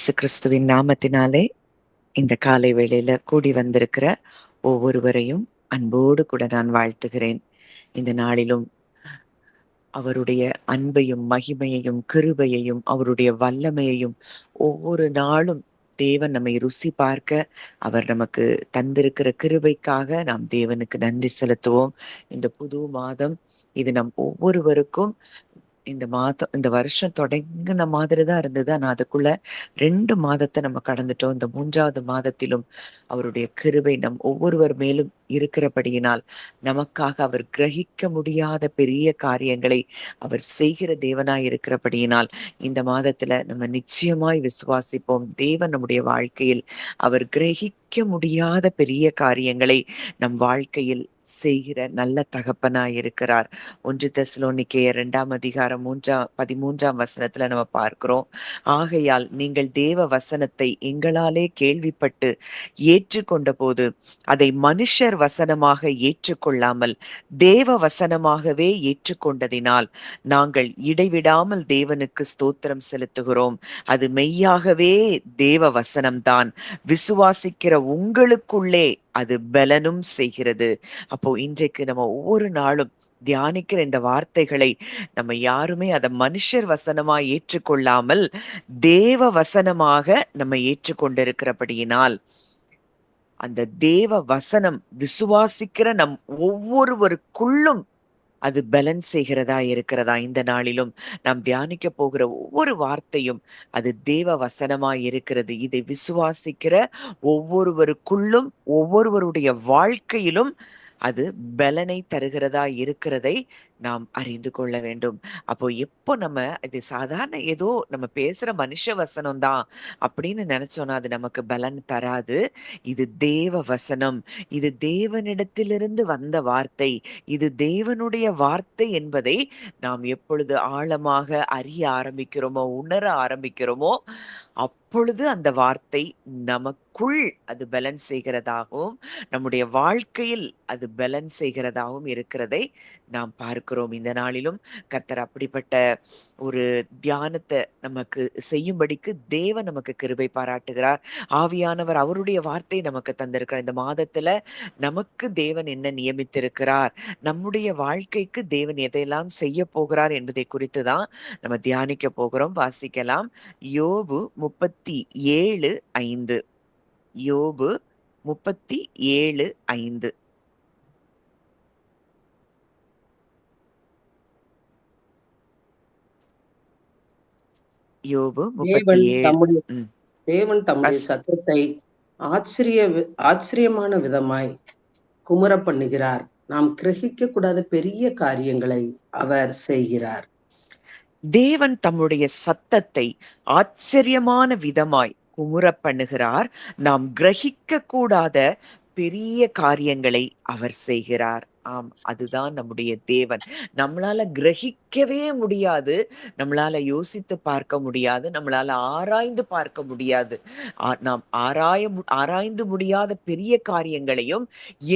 இயேசு கிறிஸ்துவின் நாமத்தினாலே இந்த காலை வேளையில கூடி வந்திருக்கிற ஒவ்வொருவரையும் அன்போடு கூட நான் வாழ்த்துகிறேன். இந்த நாளிலும் அவருடைய அன்பையும் மகிமையையும் கிருபையையும் அவருடைய வல்லமையையும் ஒவ்வொரு நாளும் தேவன் நம்மை ருசி பார்க்க அவர் நமக்கு தந்திருக்கிற கிருபைக்காக நாம் தேவனுக்கு நன்றி செலுத்துவோம். இந்த புது மாதம் இது நம் ஒவ்வொருவருக்கும் இந்த வருஷம் தொடங்கின மாதிரி தான் இருந்தது. ஆனா அதுக்குள்ள 2 மாதத்தை நம்ம கடந்துட்டோம். இந்த 3வது மாதத்திலும் அவருடைய கிருபை நம் ஒவ்வொருவர் மேலும் இருக்கிறபடியினால் நமக்காக அவர் கிரகிக்க முடியாத பெரிய காரியங்களை அவர் செய்கிற தேவனாய் இருக்கிறபடியினால் இந்த மாதத்துல நம்ம நிச்சயமாய் விசுவாசிப்போம். தேவன் நம்முடைய வாழ்க்கையில் அவர் கிரகிக்க முடியாத பெரிய காரியங்களை நம் வாழ்க்கையில் செய்கிற நல்ல தகப்பனாய் இருக்கிறார். 1 தெசலோனிக்கேயர் 2ஆம் அதிகாரம் 13ஆம் வசனத்துல நம்ம பார்க்கிறோம். ஆகையால் நீங்கள் தேவ வசனத்தை எங்களாலே கேள்விப்பட்டு ஏற்றுக்கொண்ட போது அதை மனுஷர் வசனமாக ஏற்றுக்கொள்ளாமல் தேவ வசனமாகவே ஏற்றுக்கொண்டதினால் நாங்கள் இடைவிடாமல் தேவனுக்கு ஸ்தோத்திரம் செலுத்துகிறோம். அது மெய்யாகவே தேவ வசனம்தான். விசுவாசிக்கிற உங்களுக்குள்ளே அது பலனும் செய்கிறது. அப்போ இன்றைக்கு நம்ம ஒவ்வொரு நாளும் தியானிக்கிற இந்த வார்த்தைகளை நம்ம யாருமே அதை மனுஷர் வசனமா ஏற்றுக்கொள்ளாமல் தேவ வசனமாக நம்ம ஏற்றுக்கொண்டிருக்கிறபடியினால் அந்த தேவ வசனம் விசுவாசிக்கிற நம் ஒவ்வொருவருக்குள்ளும் அது பலன் செய்கிறதா இருக்கிறதா? இந்த நாளிலும் நாம் தியானிக்க போகிற ஒவ்வொரு வார்த்தையும் அது தேவ வசனமாய் இருக்கிறது. இதை விசுவாசிக்கிற ஒவ்வொருவருக்குள்ளும் ஒவ்வொருவருடைய வாழ்க்கையிலும் அது பலனை தருகிறதா இருக்கிறதை நாம் அறிந்து கொள்ள வேண்டும். அப்போ எப்போ நம்ம இது சாதாரண ஏதோ நம்ம பேசுற மனுஷ வசனம் தான் அப்படின்னு நினைச்சோம்னா அது நமக்கு பலன் தராது. இது தேவ வசனம். இது தேவனிடத்திலிருந்து வந்த வார்த்தை. இது தேவனுடைய வார்த்தை என்பதை நாம் எப்பொழுது ஆழமாக அறிய ஆரம்பிக்கிறோமோ, உணர ஆரம்பிக்கிறோமோ, அப்பொழுது அந்த வார்த்தை நமக்குள் அது பலன் செய்கிறதாகவும் நம்முடைய வாழ்க்கையில் அது பலன் செய்கிறதாகவும் இருக்கிறதை நாம் பார்க்கிறோம். இந்த நாளிலும் கர்த்தர் அப்படிப்பட்ட ஒரு தியானத்தை நமக்கு செய்யும்படிக்கு தேவன் நமக்கு கிருபை பாராட்டுகிறார். ஆவியானவர் அவருடைய வார்த்தை நமக்கு தந்திருக்கிறார். இந்த மாதத்துல நமக்கு தேவன் என்ன நியமித்திருக்கிறார், நம்முடைய வாழ்க்கைக்கு தேவன் எதையெல்லாம் செய்ய போகிறார் என்பதை குறித்து தான் நம்ம தியானிக்க போகிறோம். வாசிக்கலாம். யோபு 37:5. யோபு 37:5. யோபு தேவன் 37. தம்முடைய ம். தேவன் தம்முடைய சத்தத்தை ஆச்சரியமான விதமாய் குமுற பண்ணுகிறார். நாம் கிரகிக்க கூடாத பெரிய காரியங்களை அவர் செய்கிறார். தேவன் தம்முடைய சத்தத்தை ஆச்சரியமான விதமாய் குமுற பண்ணுகிறார். நாம் கிரகிக்க கூடாத பெரிய காரியங்களை அவர் செய்கிறார். ஆம், அதுதான் நம்முடைய தேவன். நம்மளால கிரகிக்கவே முடியாது, நம்மளால யோசித்து பார்க்க முடியாது, நம்மளால ஆராய்ந்து பார்க்க முடியாது. நாம் ஆராய்ந்து முடியாத பெரிய காரியங்களையும்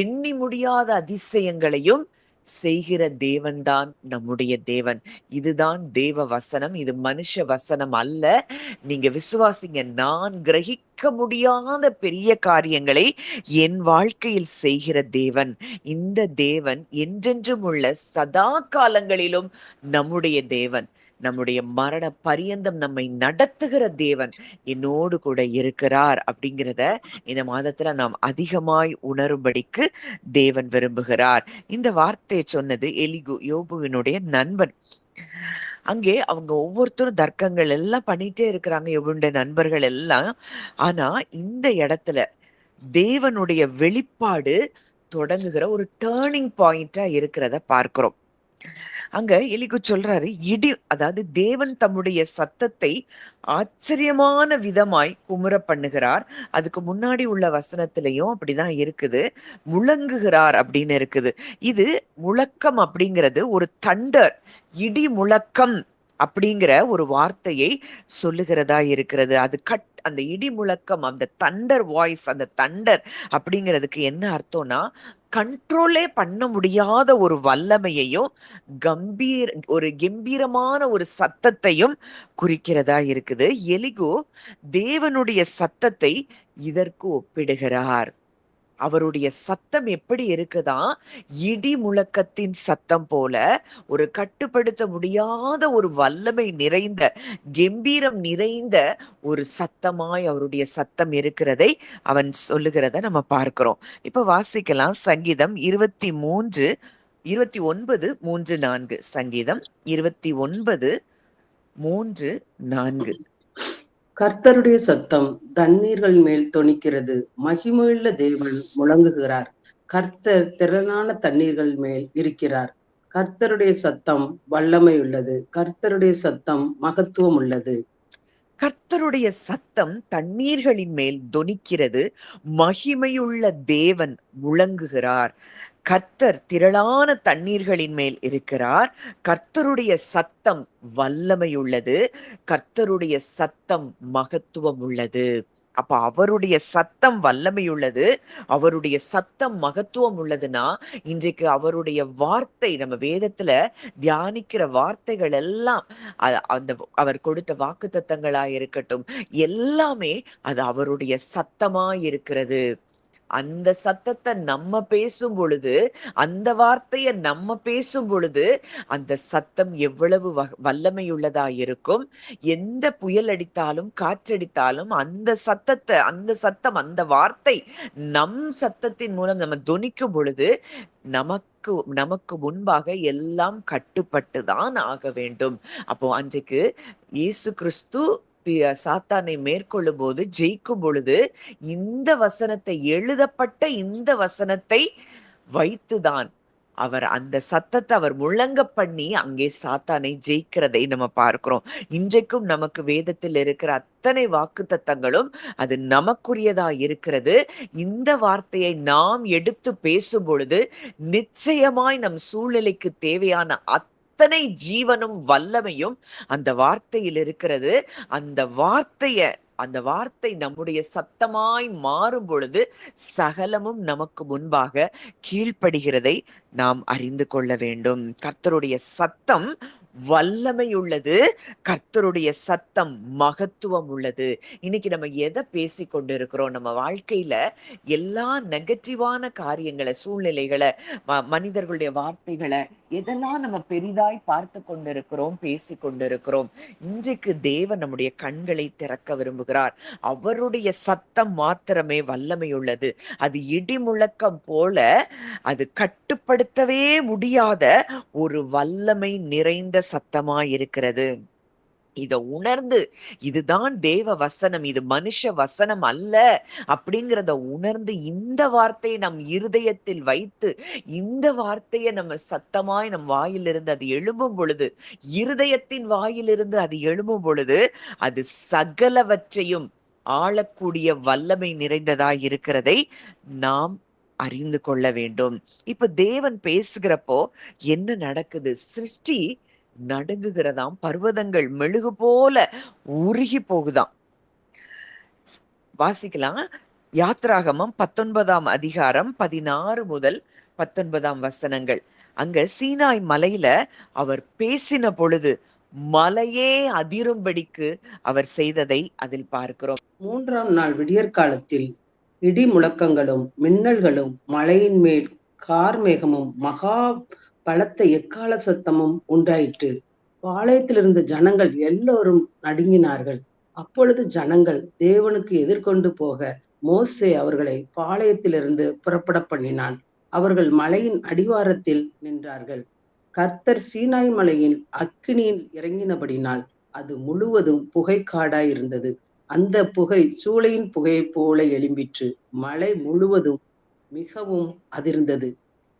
எண்ணி முடியாத அதிசயங்களையும் செய்கிற தேவன்தான் நம்முடைய தேவன். இதுதான் தேவ வசனம். இது மனுஷ வசனம் அல்ல. நீங்க விசுவாசிங்க. நான் கிரகிக்க முடியாத பெரிய காரியங்களை என் வாழ்க்கையில் செய்கிற தேவன். இந்த தேவன் என்றென்றும் உள்ள சதா காலங்களிலும் நம்முடைய தேவன். நம்முடைய மரண பரியந்தம் நம்மை நடத்துகிற தேவன் என்னோடு கூட இருக்கிறார் அப்படிங்கிறத இந்த மாதத்துல நாம் அதிகமாய் உணரும்படிக்கு தேவன் விரும்புகிறார். இந்த வார்த்தையை சொன்னது எலிகு, யோபுவினுடைய நண்பன். அங்கே அவங்க ஒவ்வொருத்தரும் தர்க்கங்கள் எல்லாம் பண்ணிட்டே இருக்கிறாங்க, யோபுடைய நண்பர்கள் எல்லாம். ஆனா இந்த இடத்துல தேவனுடைய வெளிப்பாடு தொடங்குகிற ஒரு டேர்னிங் பாயிண்டா இருக்கிறத பார்க்கிறோம். அங்க எலிகு சொல்றாரு, அதாவது தேவன் தம்முடைய சத்தத்தை ஆச்சரியமான விதமாய் குமுற பண்ணுகிறார். அதுக்கு முன்னாடி உள்ள வசனத்திலையும் அப்படிதான் இருக்குது. முழங்குகிறார் அப்படின்னு இருக்குது. இது முழக்கம் அப்படிங்கிறது ஒரு தண்டர், இடி முழக்கம் அப்படிங்கிற ஒரு வார்த்தையை சொல்லுகிறதா இருக்கிறது. அது அந்த இடி முழக்கம், அந்த தண்டர் வாய்ஸ், அந்த தண்டர் அப்படிங்கிறதுக்கு என்ன அர்த்தம்னா கண்ட்ரோலே பண்ண முடியாத ஒரு வல்லமையையும், ஒரு கம்பீரமான ஒரு சத்தத்தையும் குறிக்கிறதா இருக்குது. எலிகூ தேவனுடைய சத்தத்தை இதற்கு ஒப்பிடுகிறார். அவருடைய சத்தம் எப்படி இருக்குதாம், இடி முழக்கத்தின் சத்தம் போல, ஒரு கட்டுப்படுத்த முடியாத ஒரு வல்லமை நிறைந்த, கெம்பீரம் நிறைந்த ஒரு சத்தமாய் அவருடைய சத்தம் இருக்கிறதை அவன் சொல்லுகிறத நம்ம பார்க்கிறோம். இப்ப வாசிக்கலாம் சங்கீதம் 23, 29, 3, 4. சங்கீதம் 29, 3, 4. கர்த்தருடைய சத்தம் தண்ணீர்கள் மேல் தொனிக்கிறது. மகிமையுள்ள தேவன் முழங்குகிறார். கர்த்தர் திரளான தண்ணீர்கள் மேல் இருக்கிறார். கர்த்தருடைய சத்தம் வல்லமை உள்ளது. கர்த்தருடைய சத்தம் மகத்துவம் உள்ளது. கர்த்தருடைய சத்தம் தண்ணீர்களின் மேல் தொனிக்கிறது. மகிமையுள்ள தேவன் முழங்குகிறார். கர்த்தர் திரளான தண்ணீர்களின் மேல் இருக்கிறார். கர்த்தருடைய சத்தம் வல்லமையுள்ளது. கர்த்தருடைய சத்தம் மகத்துவம் உள்ளது. அப்ப அவருடைய சத்தம் வல்லமையுள்ளது. அவருடைய சத்தம் மகத்துவம் உள்ளதுன்னா, இன்றைக்கு அவருடைய வார்த்தை நம்ம வேதத்துல தியானிக்கிற வார்த்தைகள் எல்லாம் அந்த அவர் கொடுத்த வாக்குத்தத்தங்களா இருக்கட்டும், எல்லாமே அது அவருடைய சத்தமாய் இருக்கிறது. அந்த சத்தத்தை நம்ம பேசும் பொழுது, அந்த வார்த்தைய நம்ம பேசும் பொழுது, அந்த சத்தம் எவ்வளவு வல்லமையுள்ளதா இருக்கும். எந்த புயல் அடித்தாலும், காற்றடித்தாலும் அந்த சத்தம், அந்த வார்த்தை நம் சத்தத்தின் மூலம் நம்ம தொனிக்கும் பொழுது, நமக்கு நமக்கு முன்பாக எல்லாம் கட்டுப்பட்டு தான் ஆக வேண்டும். அப்போ அன்றைக்கு இயேசு கிறிஸ்து சாத்தானை மேற்கொள்ளும் போது, ஜெயிக்கும் பொழுது, இந்த வசனத்தை எழுதப்பட்ட இந்த வசனத்தை வைத்துதான் அந்த சத்தத்தை அவர் முழங்க பண்ணி அங்கே சாத்தானை ஜெயிக்கிறதை நம்ம பார்க்கிறோம். இன்றைக்கும் நமக்கு வேதத்தில் இருக்கிற அத்தனை வாக்குத்தத்தங்களும் அது நமக்குரியதா இருக்கிறது. இந்த வார்த்தையை நாம் எடுத்து பேசும் பொழுது நிச்சயமாய் நம் சூழ்நிலைக்கு தேவையான அத்தனை ஜீவனும் வல்லமையும் அந்த வார்த்தையில் இருக்கிறது. அந்த வார்த்தை நம்முடைய சத்தமாய் மாறும் பொழுது சகலமும் நமக்கு முன்பாக கீழ்ப்படுகிறதை நாம் அறிந்து கொள்ள வேண்டும். கர்த்தருடைய சத்தம் வல்லமை உள்ளது. கர்த்தருடைய சத்தம் மகத்துவம் உள்ளது. இன்னைக்கு நம்ம எதை பேசி கொண்டிருக்கிறோம்? நம்ம வாழ்க்கையில எல்லா நெகட்டிவான காரியங்களை, சூழ்நிலைகளை, மனிதர்களுடைய வார்த்தைகளை எதெல்லாம் நம்ம பெரிதாய் பார்த்து கொண்டிருக்கிறோம், பேசி கொண்டிருக்கிறோம். இன்றைக்கு தேவன் நம்முடைய கண்களை திறக்க விரும்புகிறார். அவருடைய சத்தம் மாத்திரமே வல்லமை உள்ளது. அது இடி முழக்கம் போல, அது கட்டுப்படுத்தவே முடியாத ஒரு வல்லமை நிறைந்த சத்தமாய் இருக்கிறது. இத உணர்ந்து, இதுதான் தேவ வசனம், இது மனுஷ வசனம் அல்ல அப்படிங்கிறத உணர்ந்து, இந்த வார்த்தையை நம் இருதயத்தில் வைத்து, இந்த வார்த்தையை நம்ம சத்தமாய் நம் வாயிலிருந்து அது எழும்பும் பொழுது, இருதயத்தின் வாயிலிருந்து அது எழும்பும் பொழுது, அது சகலவற்றையும் ஆளக்கூடிய வல்லமை நிறைந்ததாய் இருக்கிறதை நாம் அறிந்து கொள்ள வேண்டும். இப்ப தேவன் பேசுகிறப்போ என்ன நடக்குது? சிருஷ்டி நடுங்குகிறதாம். பர்வதங்கள் மெழுகு போல உருகி போகுதாம். வாசிக்கலாம். யாத்ராகமம் 19ஆம் அதிகாரம் 16 முதல் 19ஆம் வசனங்கள். அங்க சீனாய் மலையில அவர் பேசின பொழுது மலையே அதிரும்படிக்கு அவர் செய்ததை அதில் பார்க்கிறோம். 3ஆம் நாள் விடியற்காலத்தில் இடி முழக்கங்களும் மின்னல்களும் மலையின் மேல் கார்மேகமும் மகா பலத்த எக்கால சத்தமும் உண்டாயிற்று. பாளையத்திலிருந்து ஜனங்கள் எல்லோரும் நடுங்கினார்கள். அப்பொழுது ஜனங்கள் தேவனுக்கு எதிர்கொண்டு போக மோசே அவர்களை பாளையத்திலிருந்து புறப்பட பண்ணினான். அவர்கள் மலையின் அடிவாரத்தில் நின்றார்கள். கர்த்தர் சீனாய் மலையின் அக்கினியில் இறங்கினபடினால் அது முழுவதும் புகைக்காடாய் இருந்தது. அந்த புகை சூளையின் புகையை போல எழும்பிற்று. மலை முழுவதும் மிகவும் அதிர்ந்தது.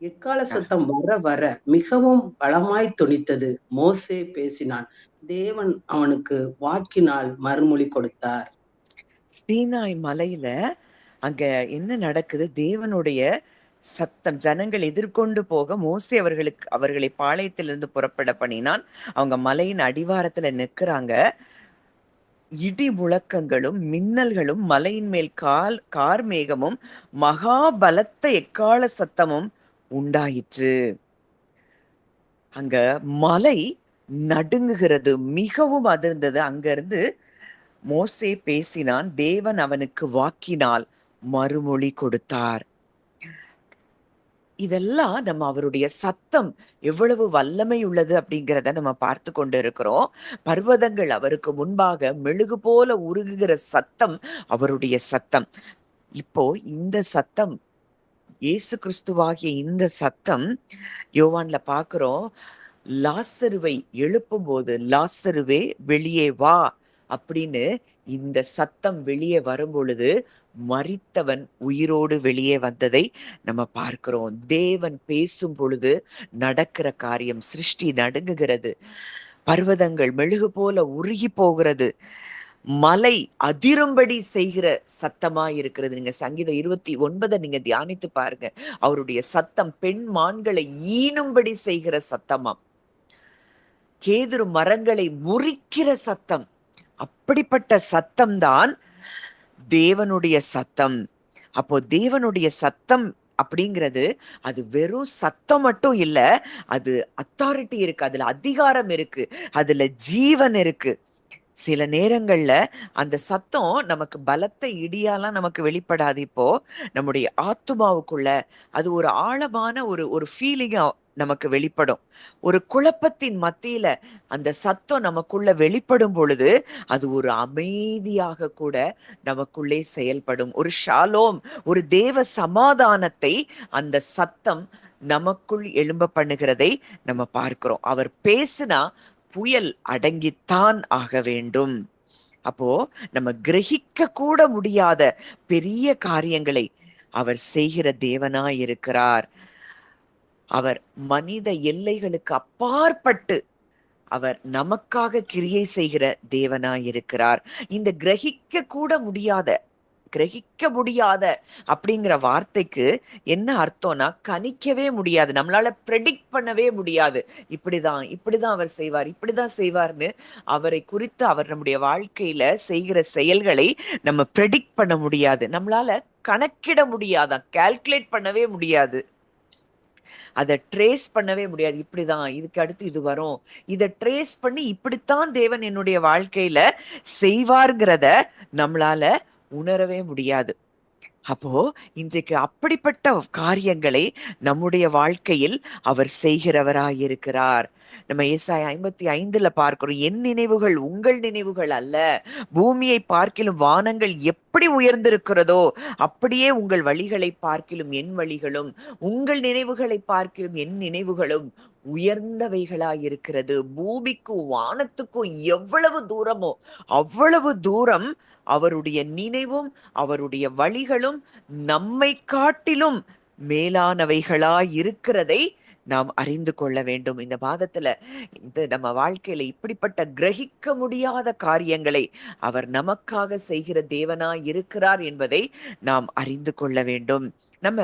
எக்கால சத்தம் வர வர மிகவும் பலமாய் தொனித்தது. மோசே பேசினான். தேவன் அவனுக்கு வாக்கினால் மறுமொழி கொடுத்தார். சீனாய் மலையில அங்க என்ன நடக்குது? தேவனுடைய சத்தம். ஜனங்கள் எதிர்கொண்டு போக மோசே அவர்களை பாளையத்திலிருந்து புறப்பட பண்ணினான். அவங்க மலையின் அடிவாரத்துல நிக்கிறாங்க. இடி முழக்கங்களும் மின்னல்களும் மலையின் மேல் கார்மேகமும் மகா பலத்த எக்காள சத்தமும் உண்டாயிற்று. அங்க மலை நடுங்குகிறது, மிகவும் அதிர்ந்தது. அங்கிருந்து மோசே பேசினான், தேவன் அவனுக்கு வாக்கினால் மறுமொழி கொடுத்தார். இதெல்லாம் நம்ம அவருடைய சத்தம் எவ்வளவு வல்லமை உள்ளது அப்படிங்கிறத நம்ம பார்த்து கொண்டு இருக்கிறோம். பர்வதங்கள் அவருக்கு முன்பாக மெழுகு போல உருகுகிற சத்தம் அவருடைய சத்தம். இப்போ இந்த சத்தம், இயேசு கிறிஸ்துவாகிய இந்த சத்தம் யோவான்ல பார்க்கிறோம். லாசருவை எழுப்பும்போது, லாசருவே வெளியே வா அப்படின்னு இந்த சத்தம் வெளியே வரும் பொழுது மரித்தவன் உயிரோடு வெளியே வந்ததை நம்ம பார்க்கிறோம். தேவன் பேசும் பொழுது நடக்கிற காரியம், சிருஷ்டி நடுங்குகிறது, பர்வதங்கள் மெழுகு போல உருகி போகிறது, மலை அதிரும்படி செய்கிற சத்தமா இருக்கிறது. நீங்க சங்கீதம் 29 நீங்க தியானித்து பாருங்க. அவருடைய சத்தம் பெண் மான்களை ஈனும்படி செய்கிற சத்தமாம். கேதுரு மரங்களை முறிக்கிற சத்தம். அப்படிப்பட்ட சத்தம் தான் தேவனுடைய சத்தம். அப்போ தேவனுடைய சத்தம் அப்படிங்கிறது அது வெறும் சத்தம் மட்டும் இல்ல, அது அத்தாரிட்டி இருக்கு, அதுல அதிகாரம் இருக்கு, அதுல ஜீவன் இருக்கு. சில நேரங்கள்ல அந்த சத்தம் நமக்கு பலத்த இடியாலாம் நமக்கு வெளிப்படாது. இப்போ நம்முடைய ஆத்துமாவுக்குள்ள அது ஒரு ஆழமான ஒரு ஃபீலிங்கா நமக்கு வெளிப்படும். ஒரு குழப்பத்தின் மத்தியில அந்த சத்தம் நமக்குள்ள வெளிப்படும் பொழுது அது ஒரு அமைதியாக கூட நமக்குள்ளே செயல்படும். ஒரு ஷாலோம், ஒரு தேவ சமாதானத்தை அந்த சத்தம் நமக்குள் எழும்ப பண்ணுகிறதை நம்ம பார்க்கிறோம். அவர் பேசினா புயல் அடங்கித்தான் ஆக வேண்டும். அப்போ நம்ம கிரகிக்க கூட முடியாத பெரிய காரியங்களை அவர் செய்கிற தேவனாய் இருக்கிறார். அவர் மனித எல்லைகளுக்கு அப்பாற்பட்டு அவர் நமக்காக கிரியை செய்கிற தேவனாய் இருக்கிறார். இந்த கிரகிக்க முடியாத அப்படிங்கிற வார்த்தைக்கு என்ன அர்த்தம்னா, கணிக்கவே முடியாது, நம்மளால ப்ரெடிக்ட் பண்ணவே முடியாது. இப்படிதான் அவர் செய்வார், இப்படிதான் செய்வார்னு அவரை குறித்து அவர் நம்முடைய வாழ்க்கையில செய்கிற செயல்களை நம்ம ப்ரெடிக்ட் பண்ண முடியாது, நம்மளால கணக்கிட முடியாதான், கால்குலேட் பண்ணவே முடியாது, அதை ட்ரேஸ் பண்ணவே முடியாது. இப்படிதான், இதுக்கு அடுத்து இது வரும், இதை ட்ரேஸ் பண்ணி இப்படித்தான் தேவன் என்னுடைய வாழ்க்கையில செய்வார்ங்கிறத நம்மளால உணரவே முடியாது. அப்போ இன்றைக்கு அப்படிப்பட்ட காரியங்களை நம்முடைய வாழ்க்கையில் அவர் செய்கிறவராயிருக்கிறார். நம்ம ஏசாயா 55 பார்க்கிறோம், என் நினைவுகள் உங்கள் நினைவுகள் அல்ல, பூமியை பார்க்கிலும் வானங்கள் எப்படி உயர்ந்திருக்கிறதோ அப்படியே உங்கள் வழிகளை பார்க்கிலும் என் வழிகளும், உங்கள் நினைவுகளை பார்க்கிலும் என் நினைவுகளும் உயர்ந்தவைகளாயிருக்கிறது. பூமிக்கும் வானத்துக்கும் எவ்வளவு தூரமோ அவ்வளவு தூரம் அவருடைய நினைவும் அவருடைய வழிகளும் நம்மை காட்டிலும் மேலானவைகளாய் இருக்கிறதை நாம் அறிந்து கொள்ள வேண்டும். இந்த மாதத்துல நம்ம வாழ்க்கையில இப்படிப்பட்ட கிரகிக்க முடியாத காரியங்களை அவர் நமக்காக செய்கிற தேவனாய் இருக்கிறார் என்பதை நாம் அறிந்து கொள்ள வேண்டும். நம்ம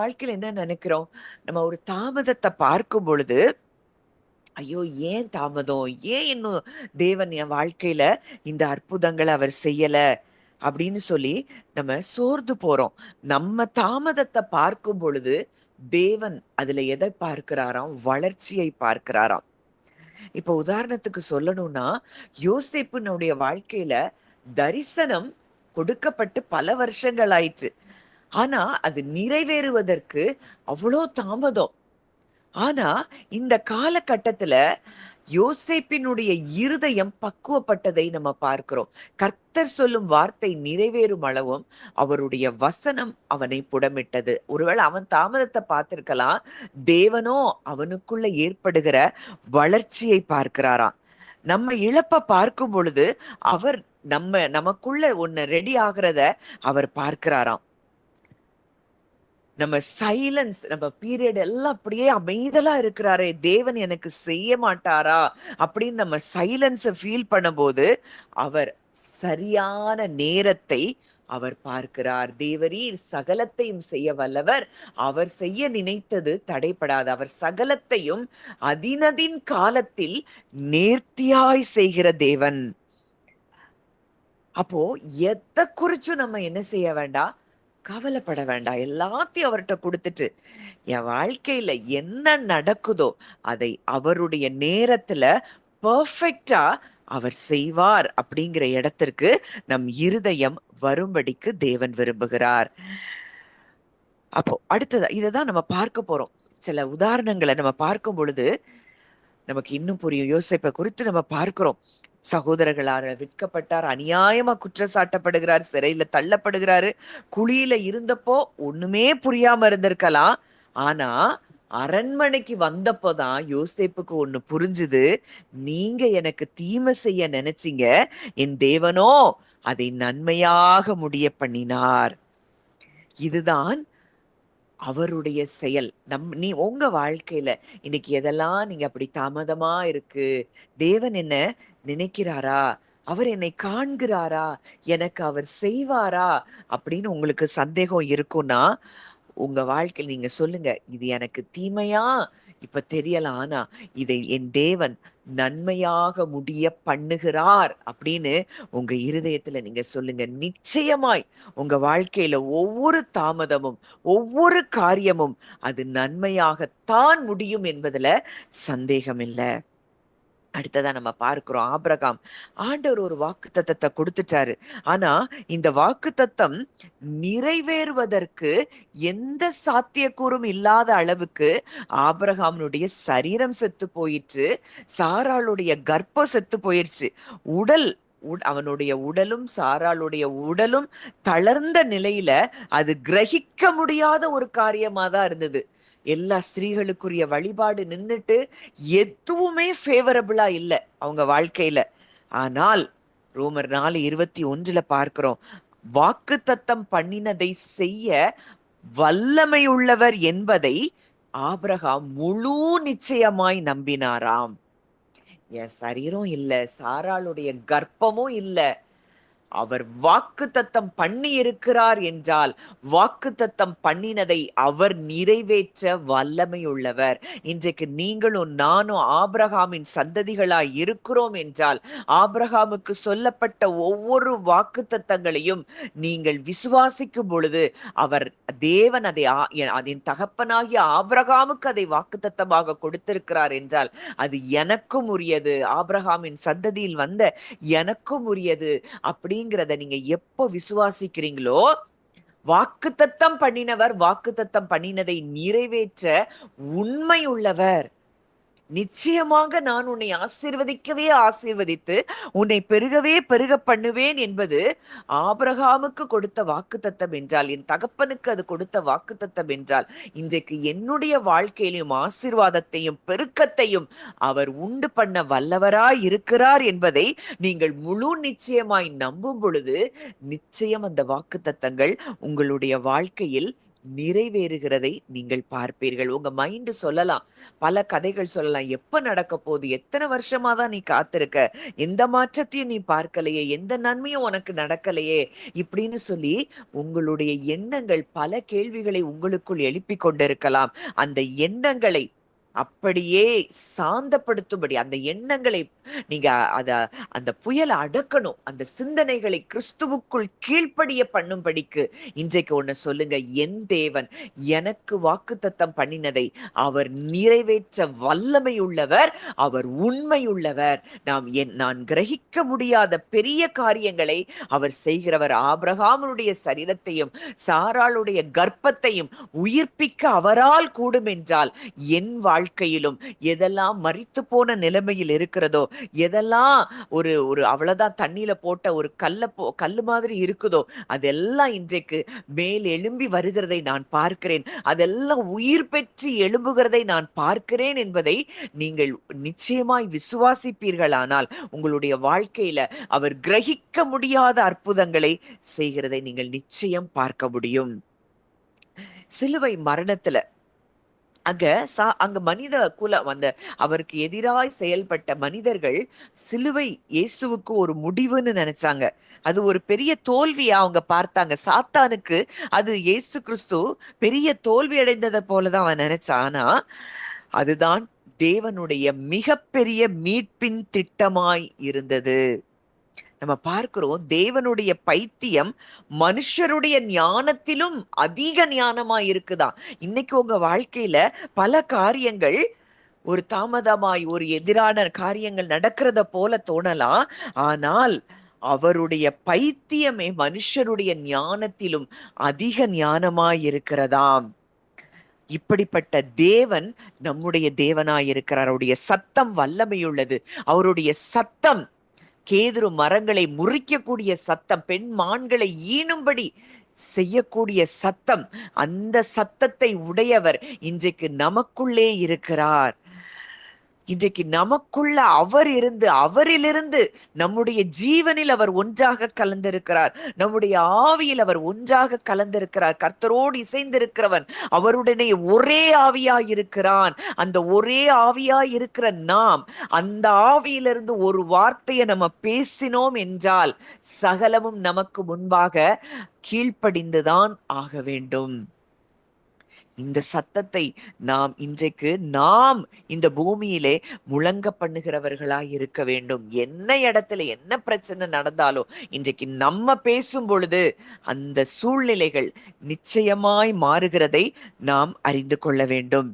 வாழ்க்கையில என்ன நினைக்கிறோம், நம்ம ஒரு தாமதத்தை பார்க்கும் பொழுது, ஐயோ ஏன் தாமதம், ஏன் இன்னும் தேவன் என் வாழ்க்கையில இந்த அற்புதங்களை அவர் செய்யல அப்படின்னு சொல்லி நம்ம சோர்ந்து போறோம். நம்ம தாமதத்தை பார்க்கும் பொழுது தேவன் அதுல எதை பார்க்கிறாராம், வளர்ச்சியை பார்க்கிறாராம். இப்ப உதாரணத்துக்கு சொல்லணும்னா, யோசேப்புனுடைய வாழ்க்கையில தரிசனம் கொடுக்கப்பட்டு பல வருஷங்கள் ஆயிற்று. ஆனா அது நிறைவேறுவதற்கு அவ்வளோ தாமதம். ஆனா இந்த காலகட்டத்துல யோசேப்பினுடைய இருதயம் பக்குவப்பட்டதை நம்ம பார்க்கிறோம். கர்த்தர் சொல்லும் வார்த்தை நிறைவேறும் அளவும் அவருடைய வசனம் அவனை புடமிட்டது. ஒருவேளை அவன் தாமதத்தை பார்த்திருக்கலாம், தேவனோ அவனுக்குள்ள ஏற்படுகிற வளர்ச்சியை பார்க்கிறாராம். நம்ம இழப்ப பார்க்கும் பொழுது அவர் நமக்குள்ள ஒண்ணு ரெடி ஆகிறத அவர் பார்க்கிறாராம். நம்ம சைலன்ஸ், நம்ம பீரியட் எல்லாம் அப்படியே அமைதலா இருக்கிறாரே, தேவன் எனக்கு செய்ய மாட்டாரா அப்படின்னு நம்ம சைலன்ஸை ஃபீல் பண்ணும்போது அவர் சரியான நேரத்தை அவர் பார்க்கிறார். தேவரீர் சகலத்தையும் செய்ய வல்லவர், அவர் செய்ய நினைத்தது தடைபடாது, அவர் சகலத்தையும் அதினதின் காலத்தில் நேர்த்தியாய் செய்கிற தேவன். அப்போ எதை குறிச்சும் நம்ம என்ன செய்ய வேண்டாம், கவலைப்பட வேண்டாம். எல்லாத்தையும் அவர்ட்ட குடுத்துட்டு, என் வாழ்க்கையில என்ன நடக்குதோ அதை அவருடைய நேரத்துல பெர்ஃபெக்ட்டா அவர் செய்வார் அப்படிங்கிற இடத்திற்கு நம் இருதயம் வரும்படிக்கு தேவன் விரும்புகிறார். அப்போ அடுத்ததா இததான் நம்ம பார்க்க போறோம். சில உதாரணங்கள நம்ம பார்க்கும் பொழுது நமக்கு இன்னும் புரியும். யோசேப்பை குறித்து நம்ம பார்க்கிறோம். சகோதரர்களால விற்கப்பட்டார், அநியாயமா குற்றம் சாட்டப்படுகிறார், சிறையில தள்ளப்படுகிறாரு. குழியில இருந்தப்போ ஒண்ணுமே புரியாம இருந்திருக்கலாம். ஆனா அரண்மனைக்கு வந்தப்போதான் யோசேப்புக்கு ஒண்ணு புரிஞ்சுது. நீங்க எனக்கு தீமை செய்ய நினைச்சீங்க, என் தேவனோ அதை நன்மையாக முடிய பண்ணினார். இதுதான் அவருடைய செயல். நீ உங்க வாழ்க்கையில இன்னைக்கு எதெல்லாம் நீங்க அப்படி தாமதமா இருக்கு, தேவன் என்ன நினைக்கிறாரா, அவர் என்னை காண்கிறாரா, எனக்கு அவர் செய்வாரா அப்படின்னு உங்களுக்கு சந்தேகம் இருக்கும்னா, உங்க வாழ்க்கையில நீங்க சொல்லுங்க, இது எனக்கு தீமையா இப்ப தெரியலாம், ஆனா இதை என் தேவன் நன்மையாக முடிய பண்ணுகிறார் அப்படின்னு உங்க இருதயத்துல நீங்க சொல்லுங்க. நிச்சயமாய் உங்க வாழ்க்கையில ஒவ்வொரு தாமதமும், ஒவ்வொரு காரியமும் அது நன்மையாகத்தான் முடியும் என்பதுல சந்தேகம் இல்ல. அடுத்ததா நம்ம பார்க்கிறோம், ஆபிரகாம் ஆண்டவர் ஒரு வாக்குத்தத்தத்தை கொடுத்துட்டாரு. ஆனா இந்த வாக்குத்தத்தம் நிறைவேறுவதற்கு எந்த சாத்தியக்கூறும் இல்லாத அளவுக்கு ஆபிரகாமுடைய சரீரம் செத்து போயிற்று, சாராளுடைய கர்ப்பம் செத்து போயிடுச்சு. உடல் அவனுடைய உடலும் சாராளுடைய உடலும் தளர்ந்த நிலையில அது கிரகிக்க முடியாத ஒரு காரியமா தான் இருந்தது. எல்லா ஸ்திரீகளுக்குரிய வழிபாடு நின்னுட்டு எதுவுமே ஃபேவரபிளா இல்ல அவங்க வாழ்க்கையில. ஆனால் ரோமர் 4:21 பார்க்கிறோம், வாக்குத்தத்தம் பண்ணினதை செய்ய வல்லமை உள்ளவர் என்பதை ஆபிரகாம் முழு நிச்சயமாய் நம்பினாராம். என் சரீரம் இல்ல, சாராளுடைய கர்ப்பமும் இல்ல, அவர் வாக்குத்தத்தம் பண்ணி இருக்கிறார் என்றால் வாக்குத்தத்தம் பண்ணினதை அவர் நிறைவேற்ற வல்லமை உள்ளவர். இன்றைக்கு நீங்களும் நானும் ஆபிரகாமின் சந்ததிகளாய் இருக்கிறோம் என்றால் ஆபிரகாமுக்கு சொல்லப்பட்ட ஒவ்வொரு வாக்குத்தத்தங்களையும் நீங்கள் விசுவாசிக்கும் பொழுது அவர் தேவன் அதை அதன் தகப்பனாகிய ஆபிரகாமுக்கு அதை வாக்குத்தத்தமாக கொடுத்திருக்கிறார் என்றால் அது எனக்கும் உரியது, ஆபிரகாமின் சந்ததியில் வந்த எனக்கும் உரியது அப்படிங்கிறத நீங்க எப்போ விசுவாசிக்கிறீங்களோ, வாக்குத்தத்தம் பண்ணினவர் வாக்குத்தத்தம் பண்ணினதை நிறைவேற்ற உண்மை உள்ளவர். நிச்சயமாக நான் உன்னை ஆசீர்வதிக்கவே ஆசீர்வதித்து உன்னை பெருகவே பெருக பண்ணுவேன் என்பது ஆபிரகாமுக்கு கொடுத்த வாக்குத்தத்தம் என்றால், என் தகப்பனுக்கு அது கொடுத்த வாக்குத்தத்தம் என்றால், இன்றைக்கு என்னுடைய வாழ்க்கையிலும் ஆசீர்வாதத்தையும் பெருக்கத்தையும் அவர் உண்டு பண்ண வல்லவராய் இருக்கிறார் என்பதை நீங்கள் முழு நிச்சயமாய் நம்பும் பொழுது நிச்சயம் அந்த வாக்குத்தத்தங்கள் உங்களுடைய வாழ்க்கையில் நிறைவேறுகிறதை நீங்கள் பார்ப்பீர்கள். உங்க மைண்ட் சொல்லலாம், பல கதைகள் சொல்லலாம், எப்ப நடக்க போகுது, எத்தனை வருஷமா தான் நீ காத்திருக்க, எந்த மாற்றத்தையும் நீ பார்க்கலையே, எந்த நன்மையும் உனக்கு நடக்கலையே இப்படின்னு சொல்லி உங்களுடைய எண்ணங்கள் பல கேள்விகளை உங்களுக்குள் எழுப்பிக் கொண்டிருக்கலாம். அந்த எண்ணங்களை அப்படியே சாந்தப்படுத்தும்படி அந்த எண்ணங்களை நீங்க அத அந்த புயலை அடக்கணும். அந்த சிந்தனைகளை கிறிஸ்துவுக்குள் கீழ்ப்படிய பண்ணும்படிக்கு இன்றைக்கு ஒண்ணு சொல்லுங்க, என் தேவன் எனக்கு வாக்குத்தத்தம் பண்ணினதை அவர் நிறைவேற்ற வல்லமை உள்ளவர், அவர் உண்மை உள்ளவர். நான் கிரகிக்க முடியாத பெரிய காரியங்களை அவர் செய்கிறவர். ஆபிரகாமுடைய சரீரத்தையும் சாராளுடைய கர்ப்பத்தையும் உயிர்ப்பிக்க அவரால் கூடும் என்றால் என் வாழ்க்கையிலும் எதெல்லாம் மரித்து போன நிலைமையில் இருக்கிறதோ, எதெல்லாம் ஒரு ஒரு அவ்வளவுதான் தண்ணியில போட்ட ஒரு கல்லு மாதிரி இருக்குதோ, அதெல்லாம் இன்றைக்கு மேல் எழும்பி வருகிறதை நான் பார்க்கிறேன். அதெல்லாம் உயிர் பெற்று எழும்புகிறதை நான் பார்க்கிறேன் என்பதை நீங்கள் நிச்சயமாய் விசுவாசிப்பீர்களானால் உங்களுடைய வாழ்க்கையில அவர் கிரகிக்க முடியாத அற்புதங்களை செய்கிறதை நீங்கள் நிச்சயம் பார்க்க முடியும். சிலுவை மரணத்துல அங்க மனித குலம் அவருக்கு எதிராய் செயல்பட்ட மனிதர்கள் சிலுவை இயேசுவுக்கு ஒரு முடிவுன்னு நினைச்சாங்க. அது ஒரு பெரிய தோல்வியா அவங்க பார்த்தாங்க. சாத்தானுக்கு அது இயேசு கிறிஸ்து பெரிய தோல்வி அடைந்ததை போலதான் அவன் நினைச்சான். ஆனா அதுதான் தேவனுடைய மிகப்பெரிய மீட்பின் திட்டமாய் இருந்தது. நம்ம பார்க்கிறோம் தேவனுடைய பைத்தியம் மனுஷருடைய ஞானத்திலும் அதிக ஞானமா இருக்குதா. இன்னைக்கு உங்க வாழ்க்கையில பல காரியங்கள் ஒரு தாமதமாய் ஒரு எதிரான காரியங்கள் நடக்கிறத போல தோணலாம். ஆனால் அவருடைய பைத்தியமே மனுஷருடைய ஞானத்திலும் அதிக ஞானமாய் இருக்கிறதாம். இப்படிப்பட்ட தேவன் நம்முடைய தேவனாய் இருக்கிறார். அவருடைய சத்தம் வல்லமையுள்ளது. அவருடைய சத்தம் கேதுரு மரங்களை முறிக்கக்கூடிய சத்தம், பெண் மான்களை ஈனும்படி செய்யக்கூடிய சத்தம். அந்த சத்தத்தை உடையவர் இன்றைக்கு நமக்குள்ளே இருக்கிறார். இன்றைக்கு நமக்குள்ள அவர் இருந்து அவரிலிருந்து நம்முடைய ஜீவனில் அவர் ஒன்றாக கலந்திருக்கிறார். நம்முடைய ஆவியில் அவர் ஒன்றாக கலந்திருக்கிறார். கர்த்தரோடு இசைந்திருக்கிறவன் அவருடனே ஒரே ஆவியாய் இருக்கிறான். அந்த ஒரே ஆவியாய் இருக்கிற நாம் அந்த ஆவியிலிருந்து ஒரு வார்த்தையை நம்ம பேசினோம் என்றால் சகலமும் நமக்கு முன்பாக கீழ்ப்படிந்துதான் ஆக வேண்டும். இந்த சத்தத்தை நாம் இன்றைக்கு இந்த பூமியிலே முழங்க பண்ணுகிறவர்களாய் இருக்க வேண்டும். என்ன இடத்துல என்ன பிரச்சனை நடந்தாலும் இன்றைக்கு நம்ம பேசும் பொழுது அந்த சூழ்நிலைகள் நிச்சயமாய் மாறுகிறதை நாம் அறிந்து கொள்ள வேண்டும்.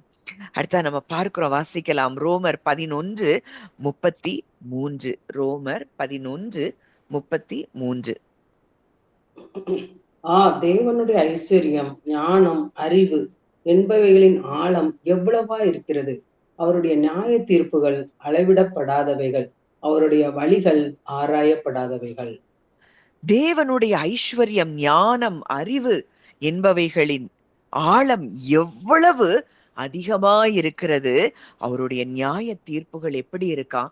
அடுத்த நம்ம பார்க்கிறோம், வாசிக்கலாம். ரோமர் 11:33. ரோமர் 11:33. தேவனுடைய ஐஸ்வர்யம், ஞானம், அறிவு என்பவைகளின் ஆழம் எவ்வளவா இருக்கிறது! அவருடைய நியாய தீர்ப்புகள் அளவிடப்படாதவைகள், அவருடைய வழிகள் ஆராயப்படாதவைகள். தேவனுடைய ஐஸ்வர்யம், ஞானம், அறிவு என்பவைகளின் ஆழம் எவ்வளவு அதிகமாயிருக்கிறது. அவருடைய நியாய தீர்ப்புகள் எப்படி இருக்கா?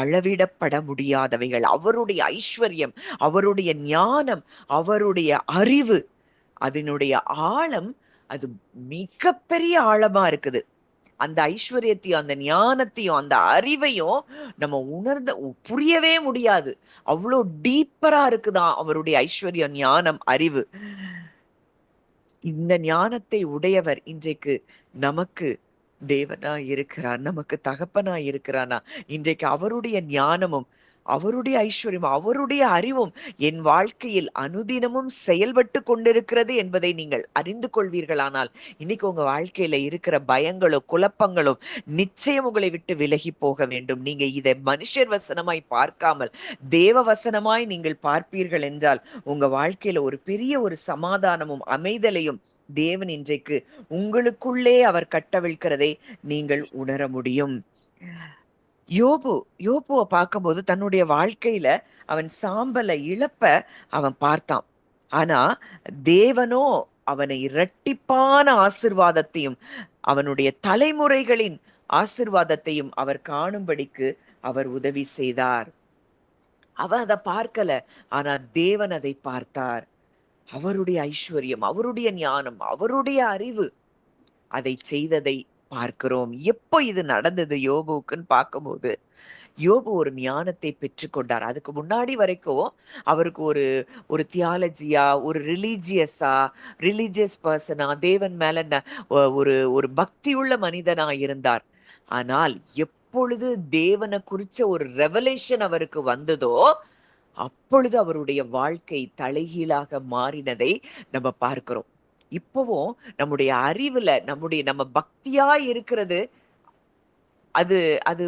அளவிடப்பட முடியாதவைகள். அவருடைய ஐஸ்வர்யம், அவருடைய ஞானம், அவருடைய அறிவு, அதனுடைய ஆழம் அது மிகப்பெரிய ஆழமா இருக்குது. அந்த ஐஸ்வர்யத்தையும் அந்த ஞானத்தையும் அந்த அறிவையும் நம்ம புரியவே முடியாது. அவ்வளோ டீப்பரா இருக்குதான் அவருடைய ஐஸ்வர்யம், ஞானம், அறிவு. இந்த ஞானத்தை உடையவர் இன்றைக்கு நமக்கு தேவனா இருக்கிறார், நமக்கு தகப்பனா இருக்கிறானா? இன்றைக்கு அவருடைய ஞானமும் அவருடைய ஐஸ்வர்யம் அவருடைய அறிவும் என் வாழ்க்கையில் அனுதினமும் செயல்பட்டு கொண்டிருக்கிறது என்பதை நீங்கள் அறிந்து கொள்வீர்களானால் இன்னைக்கு உங்க வாழ்க்கையில இருக்கிற பயங்களோ குழப்பங்களோ நிச்சயம் உங்களை விட்டு விலகி போக வேண்டும். நீங்க இதை மனுஷர் வசனமாய் பார்க்காமல் தேவ வசனமாய் நீங்கள் பார்ப்பீர்கள் என்றால் உங்க வாழ்க்கையில ஒரு பெரிய ஒரு சமாதானமும் அமைதலையும் தேவன் இன்றைக்கு உங்களுக்குள்ளே அவர் கட்டவிழ்க்கிறதை நீங்கள் உணர முடியும். யோபுவை பார்க்கும்போது தன்னுடைய வாழ்க்கையில அவன் சாம்பலை இழப்ப அவன் பார்த்தான். ஆனா தேவனோ அவனை இரட்டிப்பான ஆசிர்வாதத்தையும் அவனுடைய தலைமுறைகளின் ஆசிர்வாதத்தையும் அவர் காணும்படிக்கு அவர் உதவி செய்தார். அவன் அதை பார்க்கல, ஆனா தேவன் அதை பார்த்தார். அவருடைய ஐஸ்வர்யம், அவருடைய ஞானம், அவருடைய அறிவு அதை செய்ததை பார்க்கிறோம். எப்போ இது நடந்தது யோபுக்குன்னு பார்க்கும்போது யோபு ஒரு ஞானத்தை பெற்றுக்கொண்டார். அதுக்கு முன்னாடி வரைக்கும் அவருக்கு ஒரு தியாலஜியா, ஒரு ரிலீஜியஸ் பர்சனா, தேவன் மேல ஒரு பக்தியுள்ள மனிதனா இருந்தார். ஆனால் எப்பொழுது தேவனை குறிச்ச ஒரு ரெவலேஷன் அவருக்கு வந்ததோ அப்பொழுது அவருடைய வாழ்க்கை தலைகீழாக மாறினதை நம்ம பார்க்கிறோம். இப்பவும் நம்முடைய அறிவுல நம்ம பக்தியா இருக்கிறது அது அது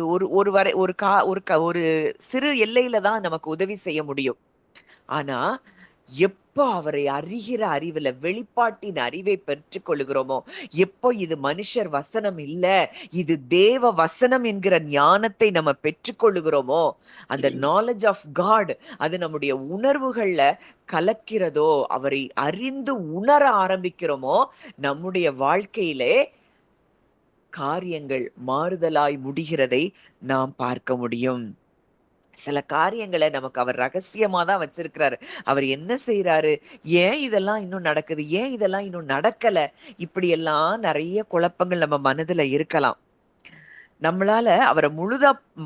ஒரு சிறு எல்லையில தான் நமக்கு உதவி செய்ய முடியும். ஆனா எப்போ அவரை அறிகிற அறிவுல வெளிப்பாட்டின் அறிவை பெற்றுக் கொள்கிறோமோ, எப்போ இது மனுஷர் வசனம் இல்ல இது தேவ வசனம் என்கிற ஞானத்தை நம்ம பெற்றுக்கொள்ளுகிறோமோ, அந்த நாலேஜ் ஆஃப் காட் அது நம்முடைய உணர்வுகள்ல கலக்கிறதோ, அவரை அறிந்து உணர ஆரம்பிக்கிறோமோ, நம்முடைய வாழ்க்கையிலே காரியங்கள் மாறுதலாய் முடிகிறதை நாம் பார்க்க முடியும். சில காரியங்களை நமக்கு அவர் ரகசியமா தான் வச்சிருக்கிறாரு. அவர் என்ன செய்யறாரு? ஏன் இதெல்லாம் இன்னும் நடக்குது? ஏன் இதெல்லாம் இன்னும் நடக்கல? இப்படி எல்லாம் நிறைய குழப்பங்கள் நம்ம மனதுல இருக்கலாம். நம்மளால அவரை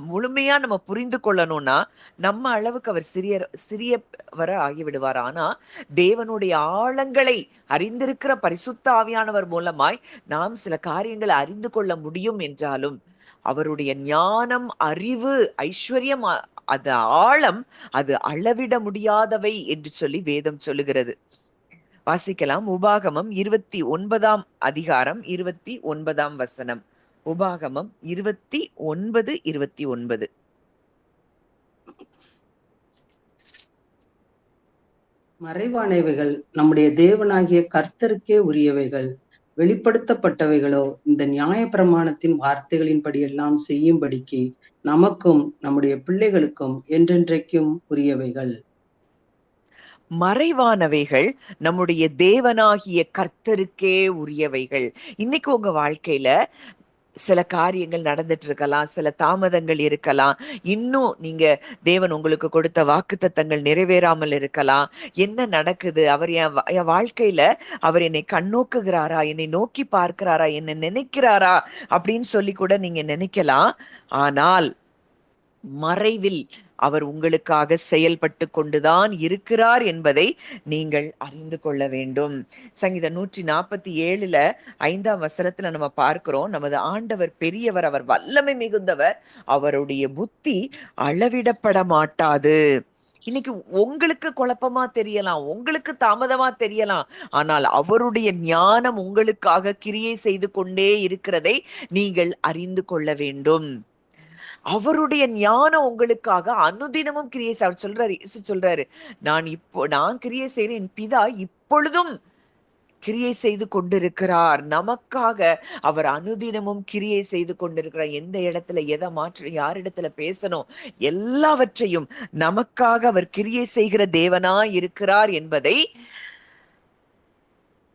முழுமையா நம்ம புரிந்து கொள்ளணும்னா நம்ம அளவுக்கு அவர் சிறியவர ஆகிவிடுவார். ஆனா தேவனுடைய ஆழங்களை அறிந்திருக்கிற பரிசுத்த ஆவியானவர் மூலமாய் நாம் சில காரியங்களை அறிந்து கொள்ள முடியும் என்றாலும் அவருடைய ஞானம், அறிவு, ஐஸ்வர்யம் அது ஆழம், அது அளவிட முடியாதவை என்று சொல்லி வேதம் சொல்லுகிறது. வாசிக்கலாம். உபாகமம் 29ஆம் அதிகாரம் 29ஆம் வசனம். உபாகமம் 29:29. மறைவானவைகள் நம்முடைய தேவனாகிய கர்த்தருக்கே உரியவைகள், வெளிப்படுத்தப்பட்டவைகளோ இந்த நியாயப்பிரமாணத்தின் வார்த்தைகளின்படி எல்லாம் செய்யும்படிக்கு நமக்கும் நம்முடைய பிள்ளைகளுக்கும் என்றென்றைக்கும் உரியவைகள். மறைவானவைகள் நம்முடைய தேவனாகிய கர்த்தருக்கே உரியவைகள். இன்னைக்கு உங்க வாழ்க்கையில சில காரியங்கள் நடந்துட்டு இருக்கலாம், சில தாமதங்கள் இருக்கலாம், இன்னும் நீங்க தேவன் உங்களுக்கு கொடுத்த வாக்குத்தத்தங்கள் நிறைவேறாமல் இருக்கலாம். என்ன நடக்குது? அவர் என் வாழ்க்கையில அவர் என்னை கண்ணோக்குகிறாரா, என்னை நோக்கி பார்க்கிறாரா, என்ன நினைக்கிறாரா அப்படின்னு சொல்லி கூட நீங்க நினைக்கலாம். ஆனால் மறைவில் அவர் உங்களுக்காக செயல்பட்டு கொண்டுதான் இருக்கிறார் என்பதை நீங்கள் அறிந்து கொள்ள வேண்டும். சங்கீதம் 147 5ஆம் வசனத்துல நம்ம பார்க்கிறோம், நமது ஆண்டவர் பெரியவர், அவர் வல்லமை மிகுந்தவர், அவருடைய புத்தி அளவிடப்பட மாட்டாது. இன்னைக்கு உங்களுக்கு குழப்பமா தெரியலாம், உங்களுக்கு தாமதமா தெரியலாம், ஆனால் அவருடைய ஞானம் உங்களுக்காக கிரியை செய்து கொண்டே இருக்கிறதை நீங்கள் அறிந்து கொள்ள வேண்டும். அவருடைய ஞானம் உங்களுக்காக அனுதினமும் கிரியை அவர் சொல்றாரு. இயேசு சொல்றாரு, நான் கிரியை செய்றேன், என் பிதா இப்பொழுதும் கிரியை செய்து கொண்டிருக்கிறார். நமக்காக அவர் அனுதினமும் கிரியை செய்து கொண்டிருக்கிறார். எந்த இடத்துல எதை மாற்ற, யாரிடத்துல பேசணும், எல்லாவற்றையும் நமக்காக அவர் கிரியை செய்கிற தேவனாய் இருக்கிறார் என்பதை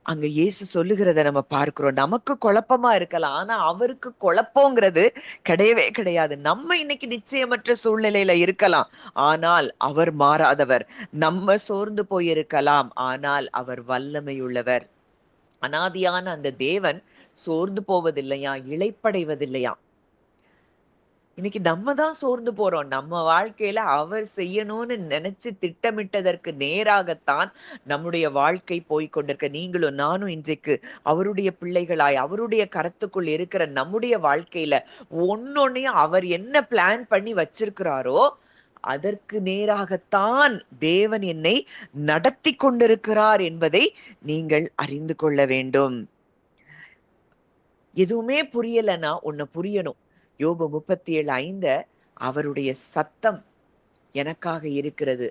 அங்க இயேசு சொல்லுகிறத நம்ம பார்க்கிறோம். நமக்கு குழப்பமா இருக்கலாம், ஆனா அவருக்கு குழப்பங்கிறது கிடையவே கிடையாது. நம்ம இன்னைக்கு நிச்சயமற்ற சூழ்நிலையில இருக்கலாம், ஆனால் அவர் மாறாதவர். நம்ம சோர்ந்து போயிருக்கலாம், ஆனால் அவர் வல்லமையுள்ளவர். அனாதியான அந்த தேவன் சோர்ந்து போவதில்லையா, இளைப்படைவதில்லையா. இன்னைக்கு நம்ம தான் சோர்ந்து போறோம். நம்ம வாழ்க்கையில அவர் செய்யணும்னு நினைச்சு திட்டமிட்டதற்கு நேராகத்தான் நம்முடைய வாழ்க்கை போய்கொண்டிருக்க. நீங்களும் நானும் இன்றைக்கு அவருடைய பிள்ளைகளாய் அவருடைய கரத்துக்குள் இருக்கிற நம்முடைய வாழ்க்கையில ஒன்னொன்னையும் அவர் என்ன பிளான் பண்ணி வச்சிருக்கிறாரோ அதற்கு நேராகத்தான் தேவன் என்னை நடத்தி கொண்டிருக்கிறார் என்பதை நீங்கள் அறிந்து கொள்ள வேண்டும். எதுவுமே புரியலன்னா ஒன்னு புரியணும். யோபு 37:5 அவருடைய சத்தம் எனக்காக இருக்கிறது.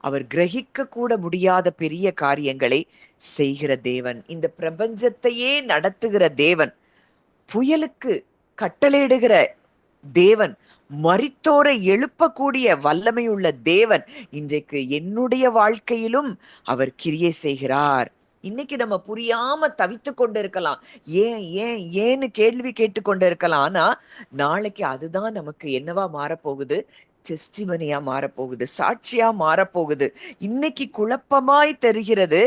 அவர் கிரகிக்க கூட முடியாத பெரிய காரியங்களை செய்கிற தேவன், இந்த பிரபஞ்சத்தையே நடத்துகிற தேவன், புயலுக்கு கட்டளையிடுகிற தேவன், மரித்தோரை எழுப்பக்கூடிய வல்லமையுள்ள தேவன் இன்றைக்கு என்னுடைய வாழ்க்கையிலும் அவர் கிரியை செய்கிறார். இன்னைக்கு நம்ம புரியாம தவித்து கொண்டு இருக்கலாம், ஏன் ஏன் ஏன்னு கேள்வி கேட்டு கொண்டு இருக்கலாம். ஆனா நாளைக்கு அதுதான் நமக்கு என்னவா மாறப்போகுது, டெஸ்டிமனியா மாறப்போகுது, சாட்சியா மாறப்போகுது. இன்னைக்கு குழப்பமாய் தெரிகிறது,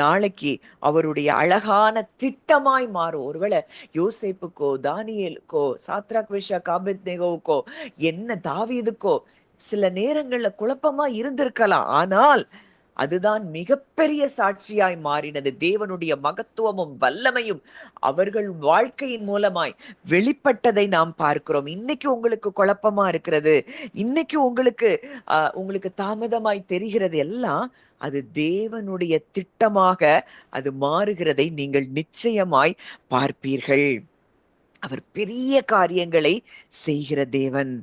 நாளைக்கு அவருடைய அழகான திட்டமாய் மாறும். ஒருவேளை யோசேப்புக்கோ, தானியேலுக்கோ, சாத்ராக் மேஷாக் ஆபேத்நேகோவுக்கோ, என்ன தாவீதுக்கோ சில நேரங்கள்ல குழப்பமா இருந்திருக்கலாம், ஆனால் அதுதான் மிகப்பெரிய சாட்சியாய் மாறினது. தேவனுடைய மகத்துவமும் வல்லமையும் அவர்கள் வாழ்க்கையின் மூலமாய் வெளிப்பட்டதை நாம் பார்க்கிறோம். இன்னைக்கு உங்களுக்கு குழப்பமா இருக்கிறது, இன்னைக்கு உங்களுக்கு தாமதமாய் தெரிகிறது எல்லாம் அது தேவனுடைய திட்டமாக அது மாறுகிறதை நீங்கள் நிச்சயமாய் பார்ப்பீர்கள். அவர் பெரிய காரியங்களை செய்கிற தேவன்.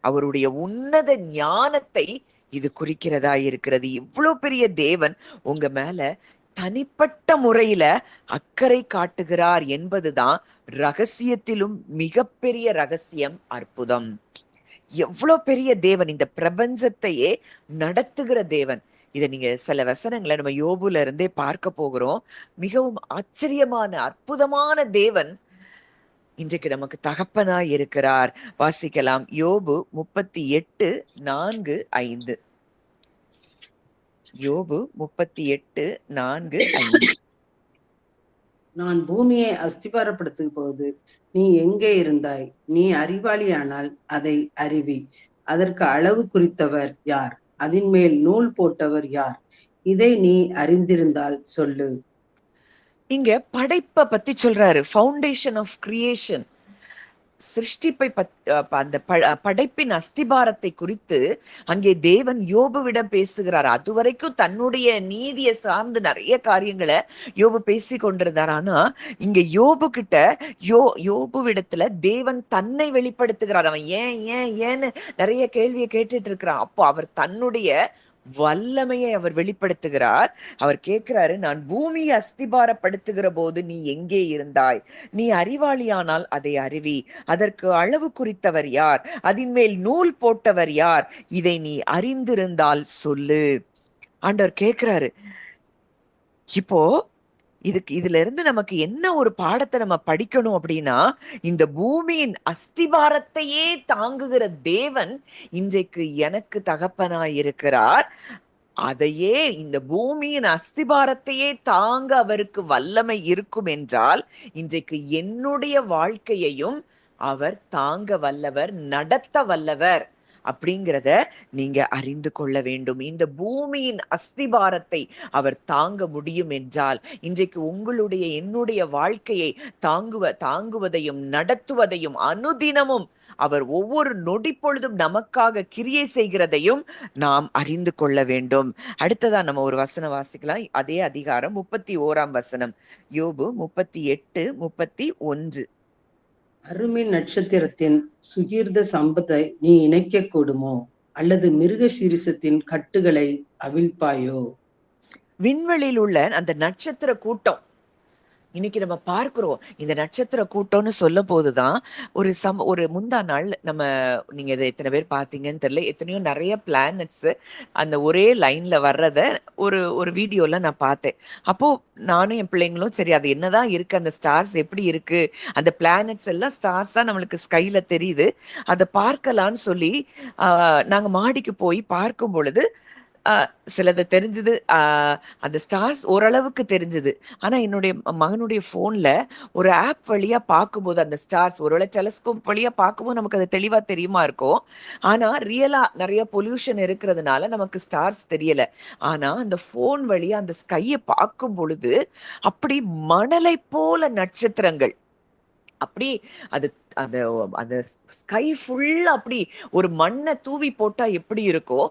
அவருடைய உன்னத ஞானத்தை இது குறிக்கிறதா இருக்கிறது. இவ்வளவு பெரிய தேவன் உங்க மேல தனிப்பட்ட முறையில அக்கறை காட்டுகிறார் என்பதுதான் ரகசியத்திலும் மிகப்பெரிய ரகசியம், அற்புதம். எவ்வளவு பெரிய தேவன், இந்த பிரபஞ்சத்தையே நடத்துகிற தேவன். இதை நீங்க சில வசனங்களை நம்ம யோபுல இருந்தே பார்க்க போகிறோம். மிகவும் ஆச்சரியமான அற்புதமான தேவன் இன்றைக்கு நமக்கு தகப்பனாய் இருக்கிறார். வாசிக்கலாம். யோபு 38:4-5. யோபு 38:4-5. நான் பூமியை அஸ்திபாரப்படுத்தும் போது நீ எங்கே இருந்தாய்? நீ அறிவாளியானால் அதை அறிவி. அதற்கு அளவு குறித்தவர் யார்? அதன் மேல் நூல் போட்டவர் யார்? இதை நீ அறிந்திருந்தால் சொல்லு. இங்க படைப்பை பத்தி சொல்றாரு. Foundation of creation. சிருஷ்டிப்பை அந்த படைப்பின் அஸ்திபாரத்தை குறித்து அங்கே தேவன் யோபுவிடம் பேசுகிறார். அதுவரைக்கும் தன்னுடைய நீதியை சார்ந்து நிறைய காரியங்களை யோபு பேசி கொண்டிருந்தார். ஆனா இங்க யோபு கிட்ட யோபுவிடத்துல தேவன் தன்னை வெளிப்படுத்துகிறார். அவன் ஏன்னு நிறைய கேள்வியை கேட்டுட்டு இருக்கிறான். அப்போ அவர் தன்னுடைய வல்லமையை அவர் வெளிப்படுத்துகிறார். அவர் கேட்கிறாரு, நான் பூமியை அஸ்திபாரப்படுத்துகிற போது நீ எங்கே இருந்தாய்? நீ அறிவாளியானால் அதை அறிவி. அதற்கு அளவு குறித்தவர் யார்? அதன் மேல் நூல் போட்டவர் யார்? இதை நீ அறிந்திருந்தால் சொல்லு. ஆண்டவர் கேட்கிறாரு. இப்போ இதுல இருந்து நமக்கு என்ன ஒரு பாடத்தை நம்ம படிக்கணும் அப்படின்னா, இந்த பூமியின் அஸ்திபாரத்தையே தாங்குகிற தேவன் இன்றைக்கு எனக்கு தகப்பனாய் இருக்கிறார். அதையே இந்த பூமியின் அஸ்திபாரத்தையே தாங்க அவருக்கு வல்லமை இருக்கும் என்றால், இன்றைக்கு என்னுடைய வாழ்க்கையையும் அவர் தாங்க வல்லவர், நடத்த வல்லவர் அப்படிங்கிறத நீங்க அறிந்து கொள்ள வேண்டும். இந்த பூமியின் அஸ்திபாரத்தை அவர் தாங்க முடியும் என்றால், இன்றைக்கு உங்களுடைய என்னுடைய வாழ்க்கையை தாங்குவதையும் நடத்துவதையும் அனுதினமும் அவர் ஒவ்வொரு நொடி பொழுதும் நமக்காக கிரியை செய்கிறதையும் நாம் அறிந்து கொள்ள வேண்டும். அடுத்ததா நம்ம ஒரு வசனம் வாசிக்கலாம். அதே அதிகாரம் 31 வசனம், யோபு 38:31. அருமை நட்சத்திரத்தின் சுகீர்த சம்பத்தை நீ இணைக்க கூடுமோ? அல்லது மிருக சீரிசத்தின் கட்டுகளை அவிழ்ப்பாயோ? விண்வெளியில் உள்ள அந்த நட்சத்திர கூட்டம் இன்னைக்கு நம்ம பார்க்கிறோம். இந்த நட்சத்திர கூட்டம்னு சொல்லும் போதுதான் ஒரு முந்தா நாள் நீங்க இதை எத்தனை பேர் பார்த்தீங்கன்னு தெரியல, எத்தனையோ நிறைய பிளானட்ஸ் அந்த ஒரே லைன்ல வர்றத ஒரு வீடியோல நான் பார்த்தேன். அப்போ நானும் என் பிள்ளைங்களும் சரி அது என்னதான் இருக்கு, அந்த ஸ்டார்ஸ் எப்படி இருக்கு, அந்த பிளானட்ஸ் எல்லாம் ஸ்டார்ஸா நம்மளுக்கு ஸ்கைல தெரியுது, அதை பார்க்கலான்னு சொல்லி நாங்க மாடிக்கு போய் பார்க்கும் பொழுது சிலது தெரிஞ்சது. அந்த ஸ்டார்ஸ் ஓரளவுக்கு தெரிஞ்சது. ஆனா என்னுடைய மகனுடைய போன்ல ஒரு ஆப் வழியா பார்க்கும்போது அந்த ஸ்டார்ஸ் ஒருவேளை டெலஸ்கோப் வழியா பார்க்கும்போது நமக்கு அது தெளிவா தெரியுமா இருக்கும். ஆனா ரியலா நிறைய பொல்யூஷன் இருக்கிறதுனால நமக்கு ஸ்டார்ஸ் தெரியல. ஆனா அந்த போன் வழியா அந்த ஸ்கையை பார்க்கும் பொழுது அப்படி மணலை போல நட்சத்திரங்கள், அப்படி அது அந்த அந்த ஸ்கை ஃபுல்லா அப்படி ஒரு மண்ணை தூவி போட்டா எப்படி இருக்கோ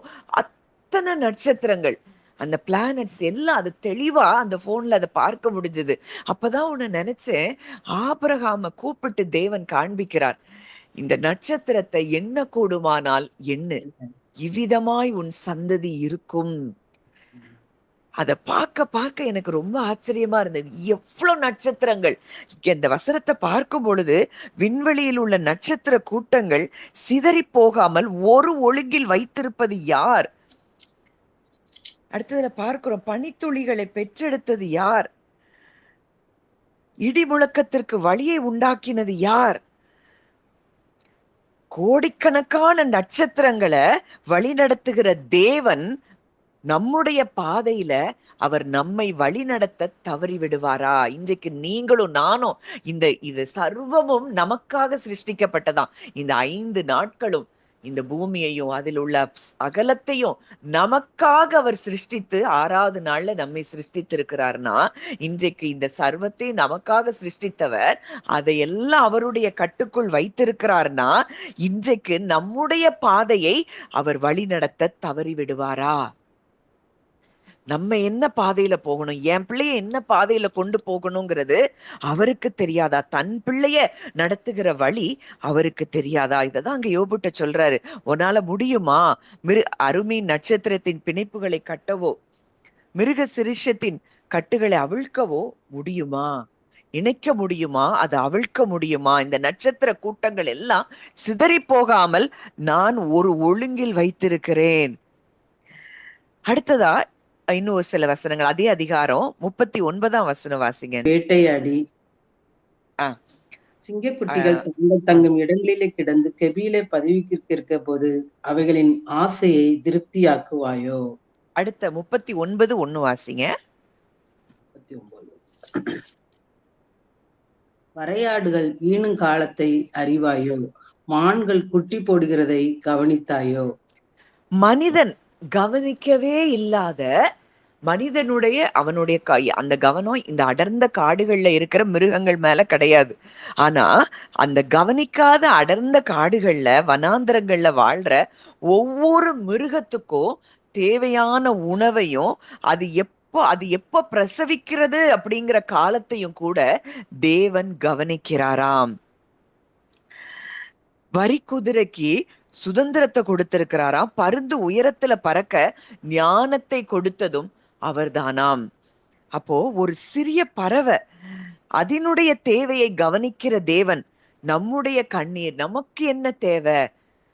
அத்தனை நட்சத்திரங்கள், அந்த பிளானட்ஸ் எல்லாம் அது தெளிவா அந்த போன்ல அதை பார்க்க முடிஞ்சது. அப்பதான் ஒண்ணு நினைச்சேன், ஆபிரகாம கூப்பிட்டு தேவன் காண்பிக்கிறார், இந்த நட்சத்திரத்தை எண்ண கூடுமானால் எண்ணு, இவ்விதமாய் உன் சந்ததி இருக்கும். அதை பார்க்க எனக்கு ரொம்ப ஆச்சரியமா இருந்தது. எவ்வளவு நட்சத்திரங்கள்! இந்த வசனத்தை பார்க்கும் பொழுது விண்வெளியில் உள்ள நட்சத்திர கூட்டங்கள் சிதறி போகாமல் ஒரு ஒழுங்கில் வைத்திருப்பது யார்? அடுத்ததுல பார்க்கிறோம், பனித்துளிகளை பெற்றெடுத்தது யார்? இடி முழக்கத்திற்கு வழியை உண்டாக்கினது யார்? கோடிக்கணக்கான நட்சத்திரங்களை வழிநடத்துகிற தேவன் நம்முடைய பாதையில அவர் நம்மை வழிநடத்த தவறி விடுவாரா? இன்றைக்கு நீங்களும் நானும் இது சர்வமும் நமக்காக சிருஷ்டிக்கப்பட்டதாம். இந்த 5 நாட்களும் இந்த பூமியையும் அதில் உள்ள அகலத்தையும் நமக்காக அவர் சிருஷ்டித்து 6வது நாள்ல நம்மை சிருஷ்டித்திருக்கிறார்னா, இன்றைக்கு இந்த சர்வத்தையும் நமக்காக சிருஷ்டித்தவர் அதையெல்லாம் அவருடைய கட்டுக்குள் வைத்திருக்கிறார்னா, இன்றைக்கு நம்முடைய பாதையை அவர் வழி நடத்த தவறி விடுவாரா? நம்ம என்ன பாதையில போகணும், என் பிள்ளைய என்ன பாதையில கொண்டு போகணுங்கிறது அவருக்கு தெரியாதா? தன் பிள்ளைய நடத்துகிற வழி அவருக்கு தெரியாதா? இததான் அங்க யோபுட்ட சொல்றாரு, உன்னால முடியுமா அருமை நட்சத்திரத்தின் பிணைப்புகளை கட்டவோ மிருக சிரிஷத்தின் கட்டுகளை அவிழ்க்கவோ முடியுமா? இணைக்க முடியுமா? அது அவிழ்க்க முடியுமா? இந்த நட்சத்திர கூட்டங்கள் எல்லாம் சிதறி போகாமல் நான் ஒரு ஒழுங்கில் வைத்திருக்கிறேன். அடுத்ததா இன்னும் ஒரு சில வசனங்கள், அதே அதிகாரம் 39 வசனம் வாசிங்க. வேட்டையாடி சிங்கக்குட்டிகள் தங்கள் தங்கும் இடங்களிலே கிடந்து கெபியிலே பதவிக்கு போது அவைகளின் ஆசையை திருப்தியாக்குவாயோ? அடுத்த 39:1 வாசிங்க. 39. வரையாடுகள் ஈனும் காலத்தை அறிவாயோ? மான்கள் குட்டி போடுகிறதை கவனித்தாயோ? மனிதன் கவனிக்கவே இல்லாத மனிதனுடைய அவனுடைய அந்த கவனம் இந்த அடர்ந்த காடுகள்ல இருக்கிற மிருகங்கள் மேல கிடையாது. ஆனா அந்த கவனிக்காத அடர்ந்த காடுகள்ல வனாந்தரங்கள்ல வாழ்ற ஒவ்வொரு மிருகத்துக்கும் தேவையான உணவையும் அது எப்ப பிரசவிக்கிறது அப்படிங்கிற காலத்தையும் கூட தேவன் கவனிக்கிறாராம். வரி குதிரைக்கு சுதந்திரத்தை கொடுத்திருக்கிறாராம். பருந்து உயரத்துல பறக்க ஞானத்தை கொடுத்ததும் அவர்தானாம். அப்போ ஒரு சிறிய பறவை அதனுடைய தேவையை கவனிக்கிற தேவன் நம்முடைய கண்ணீர் நமக்கு என்ன தேவை,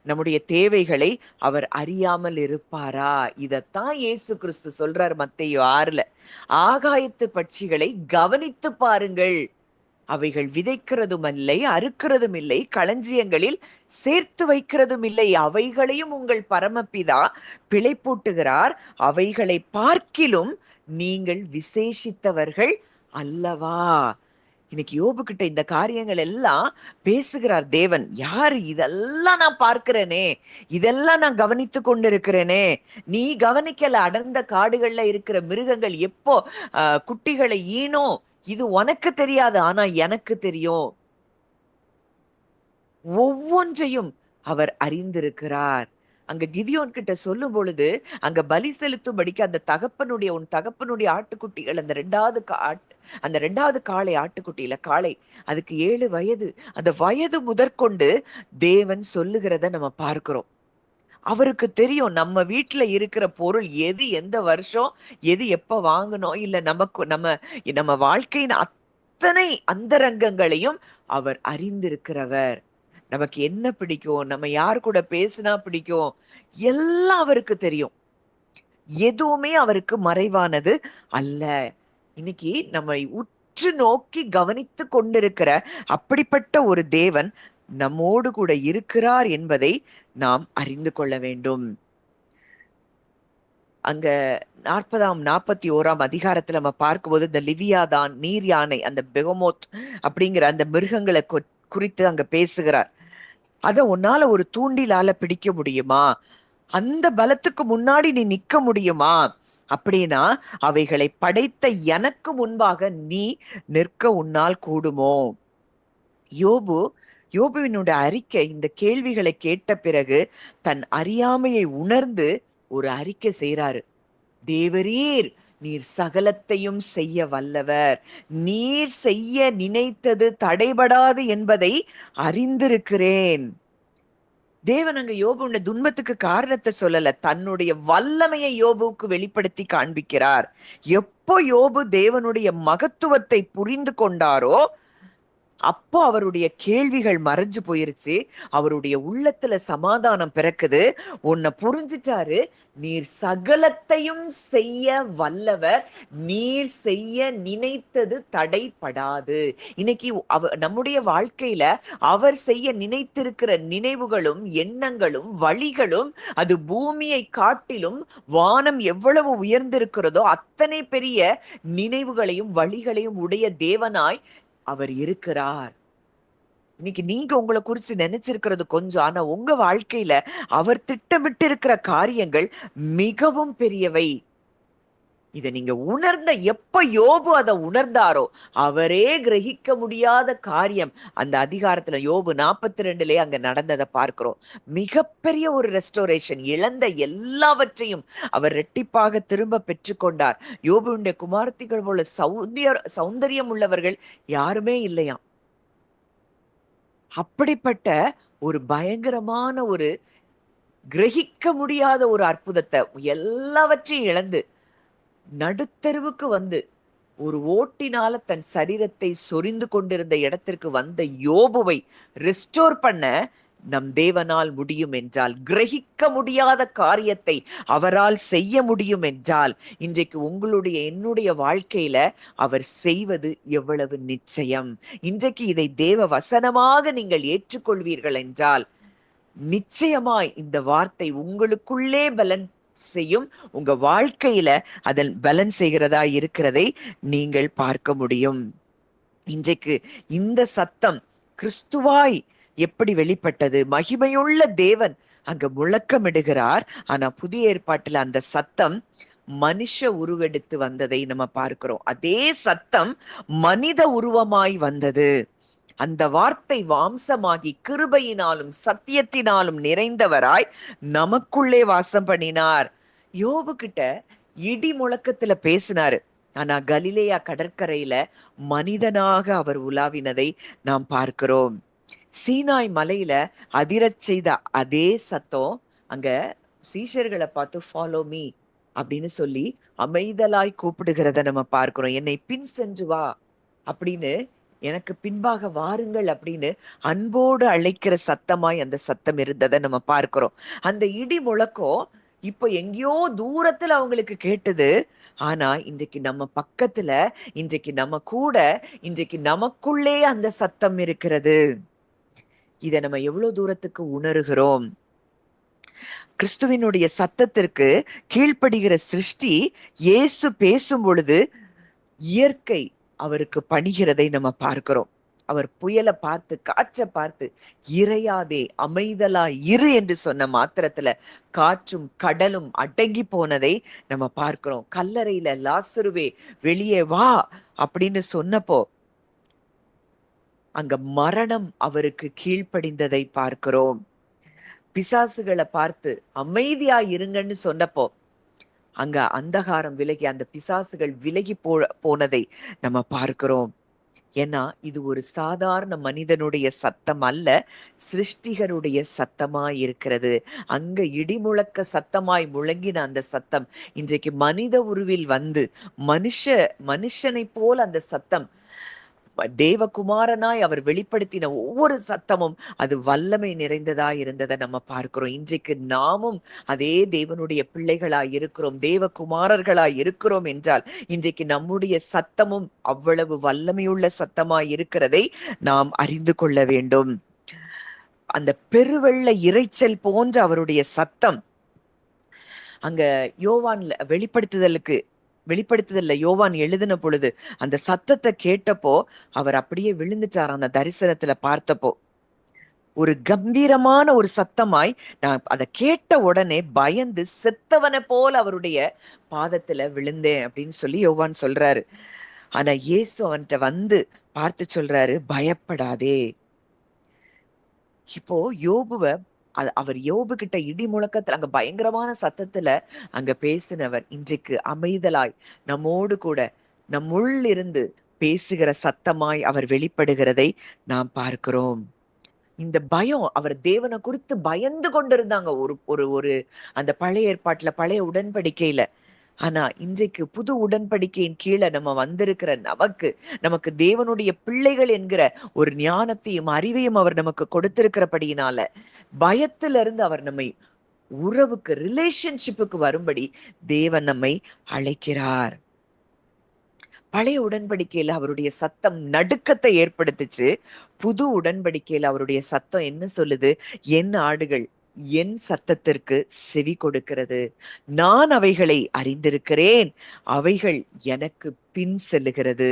நம்முடைய தேவைகளை அவர் அறியாமல் இருப்பாரா? இதத்தான் இயேசு கிறிஸ்து சொல்றார் மத்தேயு 6ல. ஆகாயத்து பட்சிகளை கவனித்து பாருங்கள், அவைகள் விதைக்கிறதும் இல்லை, அறுக்கிறதும் இல்லை, களஞ்சியங்களில் சேர்த்து வைக்கிறதும் இல்லை, அவைகளையும் உங்கள் பரமபிதா பிழைப்பூட்டுகிறார், அவைகளை பார்க்கிலும் நீங்கள் விசேஷித்தவர்கள் அல்லவா? இன்னைக்கு யோபு கிட்ட இந்த காரியங்கள் எல்லாம் பேசுகிறார் தேவன். யாரு? இதெல்லாம் நான் பார்க்கிறேனே, இதெல்லாம் நான் கவனித்து கொண்டிருக்கிறேனே, நீ கவனிக்கல. அடர்ந்த காடுகள்ல இருக்கிற மிருகங்கள் எப்போ குட்டிகளை ஈனும் இது உனக்கு தெரியாது, ஆனா எனக்கு தெரியும். ஒவ்வொன்றையும் அவர் அறிந்திருக்கிறார். அங்க கிதியோன் கிட்ட சொல்லும் பொழுது அங்க பலி செலுத்தும்படிக்கு அந்த உன் தகப்பனுடைய ஆட்டுக்குட்டிகள் அந்த ரெண்டாவது காளை ஆட்டுக்குட்டியில காளை அதுக்கு 7 வயது. அந்த வயது முதற்கொண்டு தேவன் சொல்லுகிறத நம்ம பார்க்கிறோம். அவருக்கு தெரியும் நம்ம வீட்டுல இருக்கிற பொருள் எது எந்த வருஷம் எது எப்ப வாங்கணும், இல்ல நம்ம வாழ்க்கையின் அத்தனை அந்தரங்கங்களையும் அவர் அறிந்திருக்கிறவர். நமக்கு என்ன பிடிக்கும், நம்ம யாரு கூட பேசினா பிடிக்கும், எல்லாம் அவருக்கு தெரியும். எதுவுமே அவருக்கு மறைவானது அல்ல. இன்னைக்கு நம்மை உற்று நோக்கி கவனித்து கொண்டிருக்கிற அப்படிப்பட்ட ஒரு தேவன் நம்மோடு கூட இருக்கிறார் என்பதை நாம் அறிந்து கொள்ள வேண்டும். அங்க 41ஆம் அதிகாரத்துல நம்ம பார்க்கும்போது இந்த லிவியாதான், நீர் யானை, அந்த பெகமோத் அப்படிங்கிற அந்த மிருகங்களை குறித்து அங்க பேசுகிறார். அத உன்னால ஒரு தூண்டிலால பிடிக்க முடியுமா? அந்த பலத்துக்கு முன்னாடி நீ நிக்க முடியுமா? அப்படின்னா அவைகளை படைத்த எனக்கு முன்பாக நீ நிற்க உன்னால் கூடுமோ? யோபுவினுடைய அறிக்கை, இந்த கேள்விகளை கேட்ட பிறகு தன் அறியாமையை உணர்ந்து ஒரு அறிக்கை செய்றாரு. தேவரீர், நீர் சகலத்தையும் செய்ய வல்லவர், நீர் செய்ய நினைத்தது தடைபடாது என்பதை அறிந்திருக்கிறேன். தேவன் அங்க யோபுடைய துன்பத்துக்கு காரணத்தை சொல்லல, தன்னுடைய வல்லமையை யோபுவுக்கு வெளிப்படுத்தி காண்பிக்கிறார். எப்போ யோபு தேவனுடைய மகத்துவத்தை புரிந்து கொண்டாரோ அப்போ அவருடைய கேள்விகள் மறைஞ்சு போயிருச்சு. அவருடைய உள்ளத்துல சமாதானம் பிறக்குது. உன்னை புரிஞ்சிட்டாரு, நீர் சகலத்தையும் செய்ய வல்லவர், நீர் செய்ய நினைத்தது தடைபடாது. இன்னைக்கு நம்முடைய வாழ்க்கையில அவர் செய்ய நினைத்திருக்கிற நினைவுகளும் எண்ணங்களும் வழிகளும் அது பூமியை காட்டிலும் வானம் எவ்வளவு உயர்ந்திருக்கிறதோ அத்தனை பெரிய நினைவுகளையும் வழிகளையும் உடைய தேவனாய் அவர் இருக்கிறார். இன்னைக்கு நீங்க உங்களை குறிச்சு நினைச்சிருக்கிறது கொஞ்சம், ஆனா உங்க வாழ்க்கையில அவர் திட்டமிட்டு இருக்கிற காரியங்கள் மிகவும் பெரியவை. இத நீங்க எப்ப யோபு அதை உணர்ந்தாரோ, அவரே கிரகிக்க முடியாத காரியம் அந்த அதிகாரத்துல யோபு 42லயே அங்க நடந்ததை பார்க்கிறோம். மிகப்பெரிய ஒரு ரெஸ்டோரேஷன். இழந்த எல்லாவற்றையும் அவர் இரட்டிப்பாக திரும்ப பெற்றுக்கொண்டார். யோபுடைய குமாரத்திகள் போல சௌந்தரியம் உள்ளவர்கள் யாருமே இல்லையாம். அப்படிப்பட்ட ஒரு பயங்கரமான ஒரு கிரகிக்க முடியாத ஒரு அற்புதத்தை எல்லாவற்றையும் இழந்து நடுத்தெருவுக்கு வந்து ஒரு ஓட்டினால தன் சரீரத்தை சொரிந்து கொண்டிருந்த இடத்திற்கு வந்த யோபுவை ரெஸ்டோர் பண்ண நம் தேவனால் முடியும் என்றால், கிரகிக்க முடியாத காரியத்தை அவரால் செய்ய முடியும் என்றால், இன்றைக்கு உங்களுடைய என்னுடைய வாழ்க்கையில அவர் செய்வது எவ்வளவு நிச்சயம். இன்றைக்கு இதை தேவ வசனமாக நீங்கள் ஏற்றுக்கொள்வீர்கள் என்றால் நிச்சயமாய் இந்த வார்த்தை உங்களுக்குள்ளே பலன் செய்யும். உங்க வாழ்க்கையில அதன் பலன் செய்கிறதா இருக்கிறதை நீங்கள் பார்க்க முடியும். இன்றைக்கு இந்த சத்தம் கிறிஸ்துவாய் எப்படி வெளிப்பட்டது? மகிமையுள்ள தேவன் அங்க முழக்கமிடுகிறார். ஆனா புதிய ஏற்பாட்டுல அந்த சத்தம் மனுஷ உருவெடுத்து வந்ததை நம்ம பார்க்கிறோம். அதே சத்தம் மனித உருவமாய் வந்தது. அந்த வார்த்தை மாம்சமாகி கிருபையினாலும் சத்தியத்தினாலும் நிறைந்தவராய் நமக்குள்ளே வாசம் பண்ணினார். யோபு கிட்ட இடி முழக்கத்துல பேசினாரு. ஆனா கலிலேயா கடற்கரையில மனிதனாக அவர் உலாவினதை நாம் பார்க்கிறோம். சீனாய் மலையில அதிரச் செய்த அதே சத்தம் அங்க சீஷர்களை பார்த்து ஃபாலோ மீ அப்படின்னு சொல்லி அமைதலாய் கூப்பிடுகிறத நம்ம பார்க்கிறோம். என்னை பின் சென்று வா அப்படின்னு, எனக்கு பின்பாக வாருங்கள் அப்படின்னு அன்போடு அழைக்கிற சத்தமாய் அந்த சத்தம் இருந்ததை நம்ம பார்க்கிறோம். அந்த இடி முழக்கம் இப்ப எங்கேயோ தூரத்துல அவங்களுக்கு கேட்டது. ஆனா இன்றைக்கு நம்ம பக்கத்துல, இன்றைக்கு நம்ம கூட, இன்றைக்கு நமக்குள்ளே அந்த சத்தம் இருக்கிறது. இதை நம்ம எவ்வளவு தூரத்துக்கு உணர்கிறோம்? கிறிஸ்துவினுடைய சத்தத்திற்கு கீழ்ப்படுகிற சிருஷ்டி இயேசு பேசும் பொழுது இயற்கை அவருக்கு பணிகிறதை நம்ம பார்க்கிறோம். அவர் புயலை பார்த்து, காற்றை பார்த்து, இறையாதே அமைதலா இரு என்று சொன்ன மாத்திரத்துல காற்றும் கடலும் அடங்கி போனதை நம்ம பார்க்கிறோம். கல்லறையில லாசருவே வெளியே வா அப்படின்னு சொன்னப்போ அங்க மரணம் அவருக்கு கீழ்ப்படிந்ததை பார்க்கிறோம். பிசாசுகளை பார்த்து அமைதியா இருங்கன்னு சொன்னப்போ அங்க அந்தகாரம் விலகி அந்த பிசாசுகள் விலகி போனதை நம்ம பார்க்கிறோம். ஏன்னா இது ஒரு சாதாரண மனிதனுடைய சத்தம் அல்ல, சிருஷ்டிகருடைய சத்தமாய் இருக்கிறது. அங்க இடிமுழக்க சத்தமாய் முழங்கின அந்த சத்தம் இன்றைக்கு மனித உருவில் வந்து மனுஷனை போல அந்த சத்தம் தேவகுமாரனாய் அவர் வெளிப்படுத்தின ஒவ்வொரு சத்தமும் அது வல்லமை நிறைந்ததாய் இருந்ததை நம்ம பார்க்கிறோம். இன்றைக்கு நாமும் அதே தேவனுடைய பிள்ளைகளாய் இருக்கிறோம், தேவகுமாரர்களாய் இருக்கிறோம் என்றால் இன்றைக்கு நம்முடைய சத்தமும் அவ்வளவு வல்லமையுள்ள சத்தமாய் இருக்கிறதை நாம் அறிந்து கொள்ள வேண்டும். அந்த பெருவெள்ள இரைச்சல் போன்ற அவருடைய சத்தம் அங்க யோவான்ல வெளிப்படுத்துதல்ல யோவான் எழுதின பொழுது அந்த சத்தத்தை கேட்டப்போ அவர் அப்படியே விழுந்துட்டார். அந்த தரிசனத்துல பார்த்தப்போ ஒரு கம்பீரமான ஒரு சத்தமாய், நான் அதை கேட்ட உடனே பயந்து செத்தவனை போல அவருடைய பாதத்துல விழுந்தேன் அப்படின்னு சொல்லி யோவான் சொல்றாரு. ஆனா இயேசு அவன்கிட்ட வந்து பார்த்து சொல்றாரு, பயப்படாதே. இப்போ அவர் யோபு கிட்ட இடி முழக்கத்துல அங்க பயங்கரமான சத்தத்துல அங்க பேசினவர் இன்றைக்கு அமைதலாய் நம்மோடு கூட நம்முள் இருந்து பேசுகிற சத்தமாய் அவர் வெளிப்படுகிறதை நாம் பார்க்கிறோம். இந்த பயம், அவர் தேவனை குறித்து பயந்து கொண்டிருந்தாங்க ஒரு அந்த பழைய ஏற்பாட்டுல, பழைய உடன்படிக்கையில. ஆனா இன்றைக்கு புது உடன்படிக்கையின் கீழே நம்ம வந்திருக்கிற நமக்கு தேவனுடைய பிள்ளைகள் என்கிற ஒரு ஞானத்தையும் அறிவையும் அவர் நமக்கு கொடுத்திருக்கிறபடியினால பயத்திலிருந்து அவர் நம்மை உறவுக்கு, ரிலேஷன்ஷிப்புக்கு வரும்படி தேவன் நம்மை அழைக்கிறார். பழைய உடன்படிக்கையில அவருடைய சத்தம் நடுக்கத்தை ஏற்படுத்துச்சு. புது உடன்படிக்கையில அவருடைய சத்தம் என்ன சொல்லுது? என் ஆடுகள் என் சத்தத்திற்கு செவி கொடுக்கிறது, நான் அவைகளை அறிந்திருக்கிறேன், அவைகள் எனக்கு பின் செல்லுகிறது.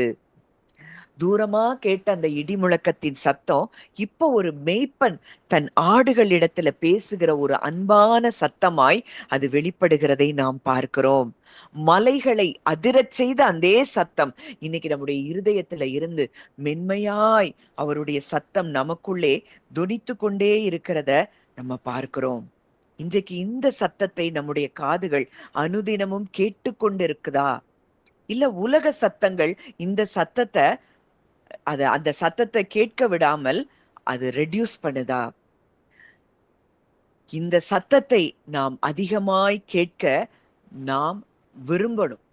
தூரமா கேட்ட அந்த இடி முழக்கத்தின் சத்தம் இப்போ ஒரு மேய்ப்பன் தன் ஆடுகளிடத்துல பேசுகிற ஒரு அன்பான சத்தமாய் அது வெளிப்படுகிறதை நாம் பார்க்கிறோம். மலைகளை அதிரச் செய்த அதே சத்தம் இன்னைக்கு நம்முடைய இருதயத்துல இருந்து மென்மையாய் அவருடைய சத்தம் நமக்குள்ளே துணித்து கொண்டே இருக்கிறத நம்ம பார்க்கிறோம். இன்றைக்கு இந்த சத்தத்தை நம்முடைய காதுகள் அனுதினமும் கேட்டுக்கொண்டு இருக்குதா? இல்ல உலக சத்தங்கள் இந்த சத்தத்தை அந்த சத்தத்தை கேட்க விடாமல் அது ரெடியூஸ் பண்ணுதா? இந்த சத்தத்தை நாம் அதிகமாய் கேட்க நாம் விரும்பணும்.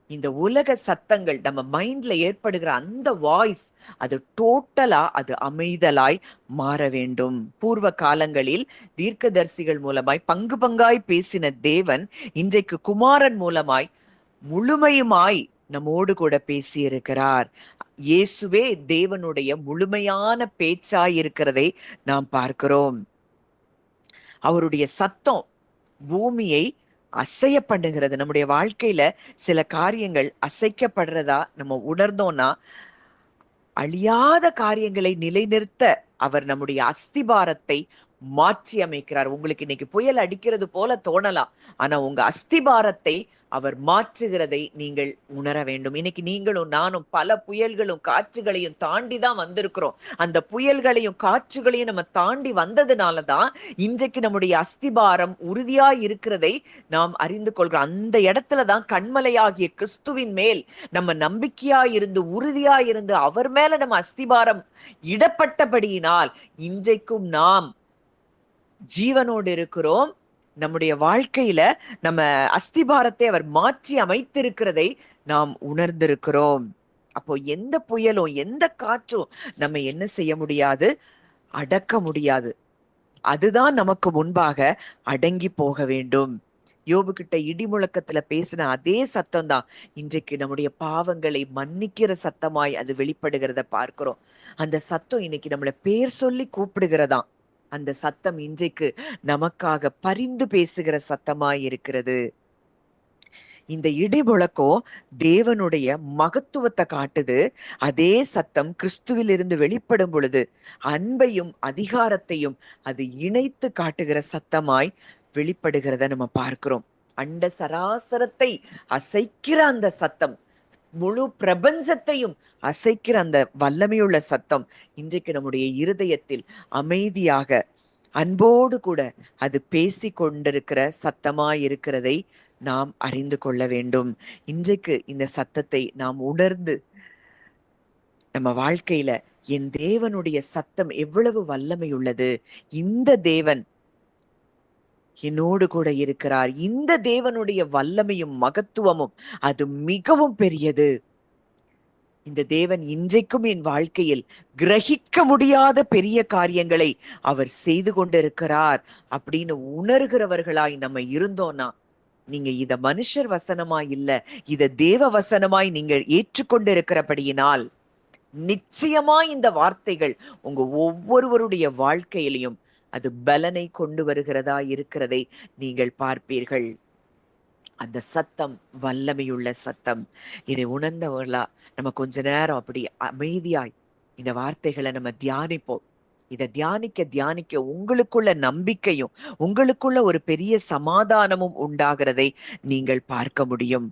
இந்த உலக சத்தங்கள் நம்ம மைண்ட்ல ஏற்படுகிற அந்த வாய்ஸ் அது டோட்டலா அது அமைதலாய் மாற வேண்டும். பூர்வ காலங்களில் தீர்க்கதரிசிகள் மூலமாய் பங்கு பங்காய் பேசின தேவன் இன்றைக்கு குமாரன் மூலமாய் முழுமையுமாய் நம்மோடு கூட பேசி இருக்கிறார். இயேசுவே தேவனுடைய முழுமையான பேச்சாய் இருக்கிறதை நாம் பார்க்கிறோம். அவருடைய சத்தம் பூமியை அசைய பண்ணுகிறது. நம்முடைய வாழ்க்கையில சில காரியங்கள் அசைக்கப்படுறதா நம்ம உணர்ந்தோம்னா அழியாத காரியங்களை நிலைநிறுத்த அவர் நம்முடைய அஸ்திபாரத்தை மாற்றி அமைக்கிறார். உங்களுக்கு இன்னைக்கு புயல் அடிக்கிறது போல தோணலாம். ஆனா உங்க அஸ்திபாரத்தை அவர் மாற்றுகிறதை நீங்கள் உணர வேண்டும். இன்னைக்கு நீங்களும் நானும் பல புயல்களும் காற்றுகளையும் தாண்டி தான் வந்திருக்கிறோம். அந்த புயல்களையும் காற்றுகளையும் நம்ம தாண்டி வந்ததுனால தான் இன்றைக்கு நம்முடைய அஸ்திபாரம் உறுதியா இருக்கிறதை நாம் அறிந்து கொள்கிறோம். அந்த இடத்துல தான் கண்மலையாகிய கிறிஸ்துவின் மேல் நம்ம நம்பிக்கையா இருந்து உறுதியா இருந்து அவர் மேல நம்ம அஸ்திபாரம் இடப்பட்டபடியினால் இன்றைக்கும் நாம் ஜீவனோடு இருக்கிறோம். நம்முடைய வாழ்க்கையில நம்ம அஸ்திபாரத்தை அவர் மாற்றி அமைத்திருக்கிறதை நாம் உணர்ந்திருக்கிறோம். அப்போ எந்த புயலும் எந்த காற்றும் நம்ம என்ன செய்ய முடியாது, அடக்க முடியாது. அதுதான் நமக்கு முன்பாக அடங்கி போக வேண்டும். யோபு கிட்ட இடி முழக்கத்துல பேசின அதே சத்தம் தான் இன்றைக்கு நம்முடைய பாவங்களை மன்னிக்கிற சத்தமாய் அது வெளிப்படுகிறத பார்க்கிறோம். அந்த சத்தம் இன்னைக்கு நம்மள பேர் சொல்லி கூப்பிடுகிறதாம். அந்த சத்தம் இன்றைக்கு நமக்காக பரிந்து பேசுகிற சத்தமாய் இருக்கிறது. இந்த இடி முழக்கம் தேவனுடைய மகத்துவத்தை காட்டுது. அதே சத்தம் கிறிஸ்துவிலிருந்து வெளிப்படும் பொழுது அன்பையும் அதிகாரத்தையும் அது இணைத்து காட்டுகிற சத்தமாய் வெளிப்படுகிறத நம்ம பார்க்கிறோம். அண்ட சராசரத்தை அசைக்கிற அந்த சத்தம், முழு பிரபஞ்சத்தையும் அசைக்கிற அந்த வல்லமையுள்ள சத்தம் இன்றைக்கு நம்முடைய இருதயத்தில் அமைதியாக அன்போடு கூட அது பேசி கொண்டிருக்கிற சத்தமாய் இருக்கிறதை நாம் அறிந்து கொள்ள வேண்டும். இன்றைக்கு இந்த சத்தத்தை நாம் உணர்ந்து நம்ம வாழ்க்கையில என் தேவனுடைய சத்தம் எவ்வளவு வல்லமை உள்ளது, இந்த தேவன் என்னோடு கூட இருக்கிறார், இந்த தேவனுடைய வல்லமையும் மகத்துவமும் அது மிகவும் பெரியது. இந்த தேவன் இன்றைக்கும் என் வாழ்க்கையில் கிரகிக்க முடியாத பெரிய காரியங்களை அவர் செய்து கொண்டிருக்கிறார் அப்படின்னு உணர்கிறவர்களாய் நம்ம இருந்தோம்னா, நீங்க இத மனுஷர் வசனமாய் இல்ல, இத தேவ வசனமாய் நீங்கள் ஏற்றுக்கொண்டிருக்கிறபடியினால் நிச்சயமா இந்த வார்த்தைகள் உங்க ஒவ்வொருவருடைய வாழ்க்கையிலையும் அது பலனை கொண்டு வருகிறதா இருக்கிறதை நீங்கள் பார்ப்பீர்கள். அந்த சத்தம் வல்லமையுள்ள சத்தம். இதை உணர்ந்தவர்களா நம்ம கொஞ்ச நேரம் அப்படி அமைதியாய் இந்த வார்த்தைகளை நம்ம தியானிப்போம். இதை தியானிக்க தியானிக்க உங்களுக்குள்ள நம்பிக்கையும் உங்களுக்குள்ள ஒரு பெரிய சமாதானமும் உண்டாகிறதை நீங்கள் பார்க்க முடியும்.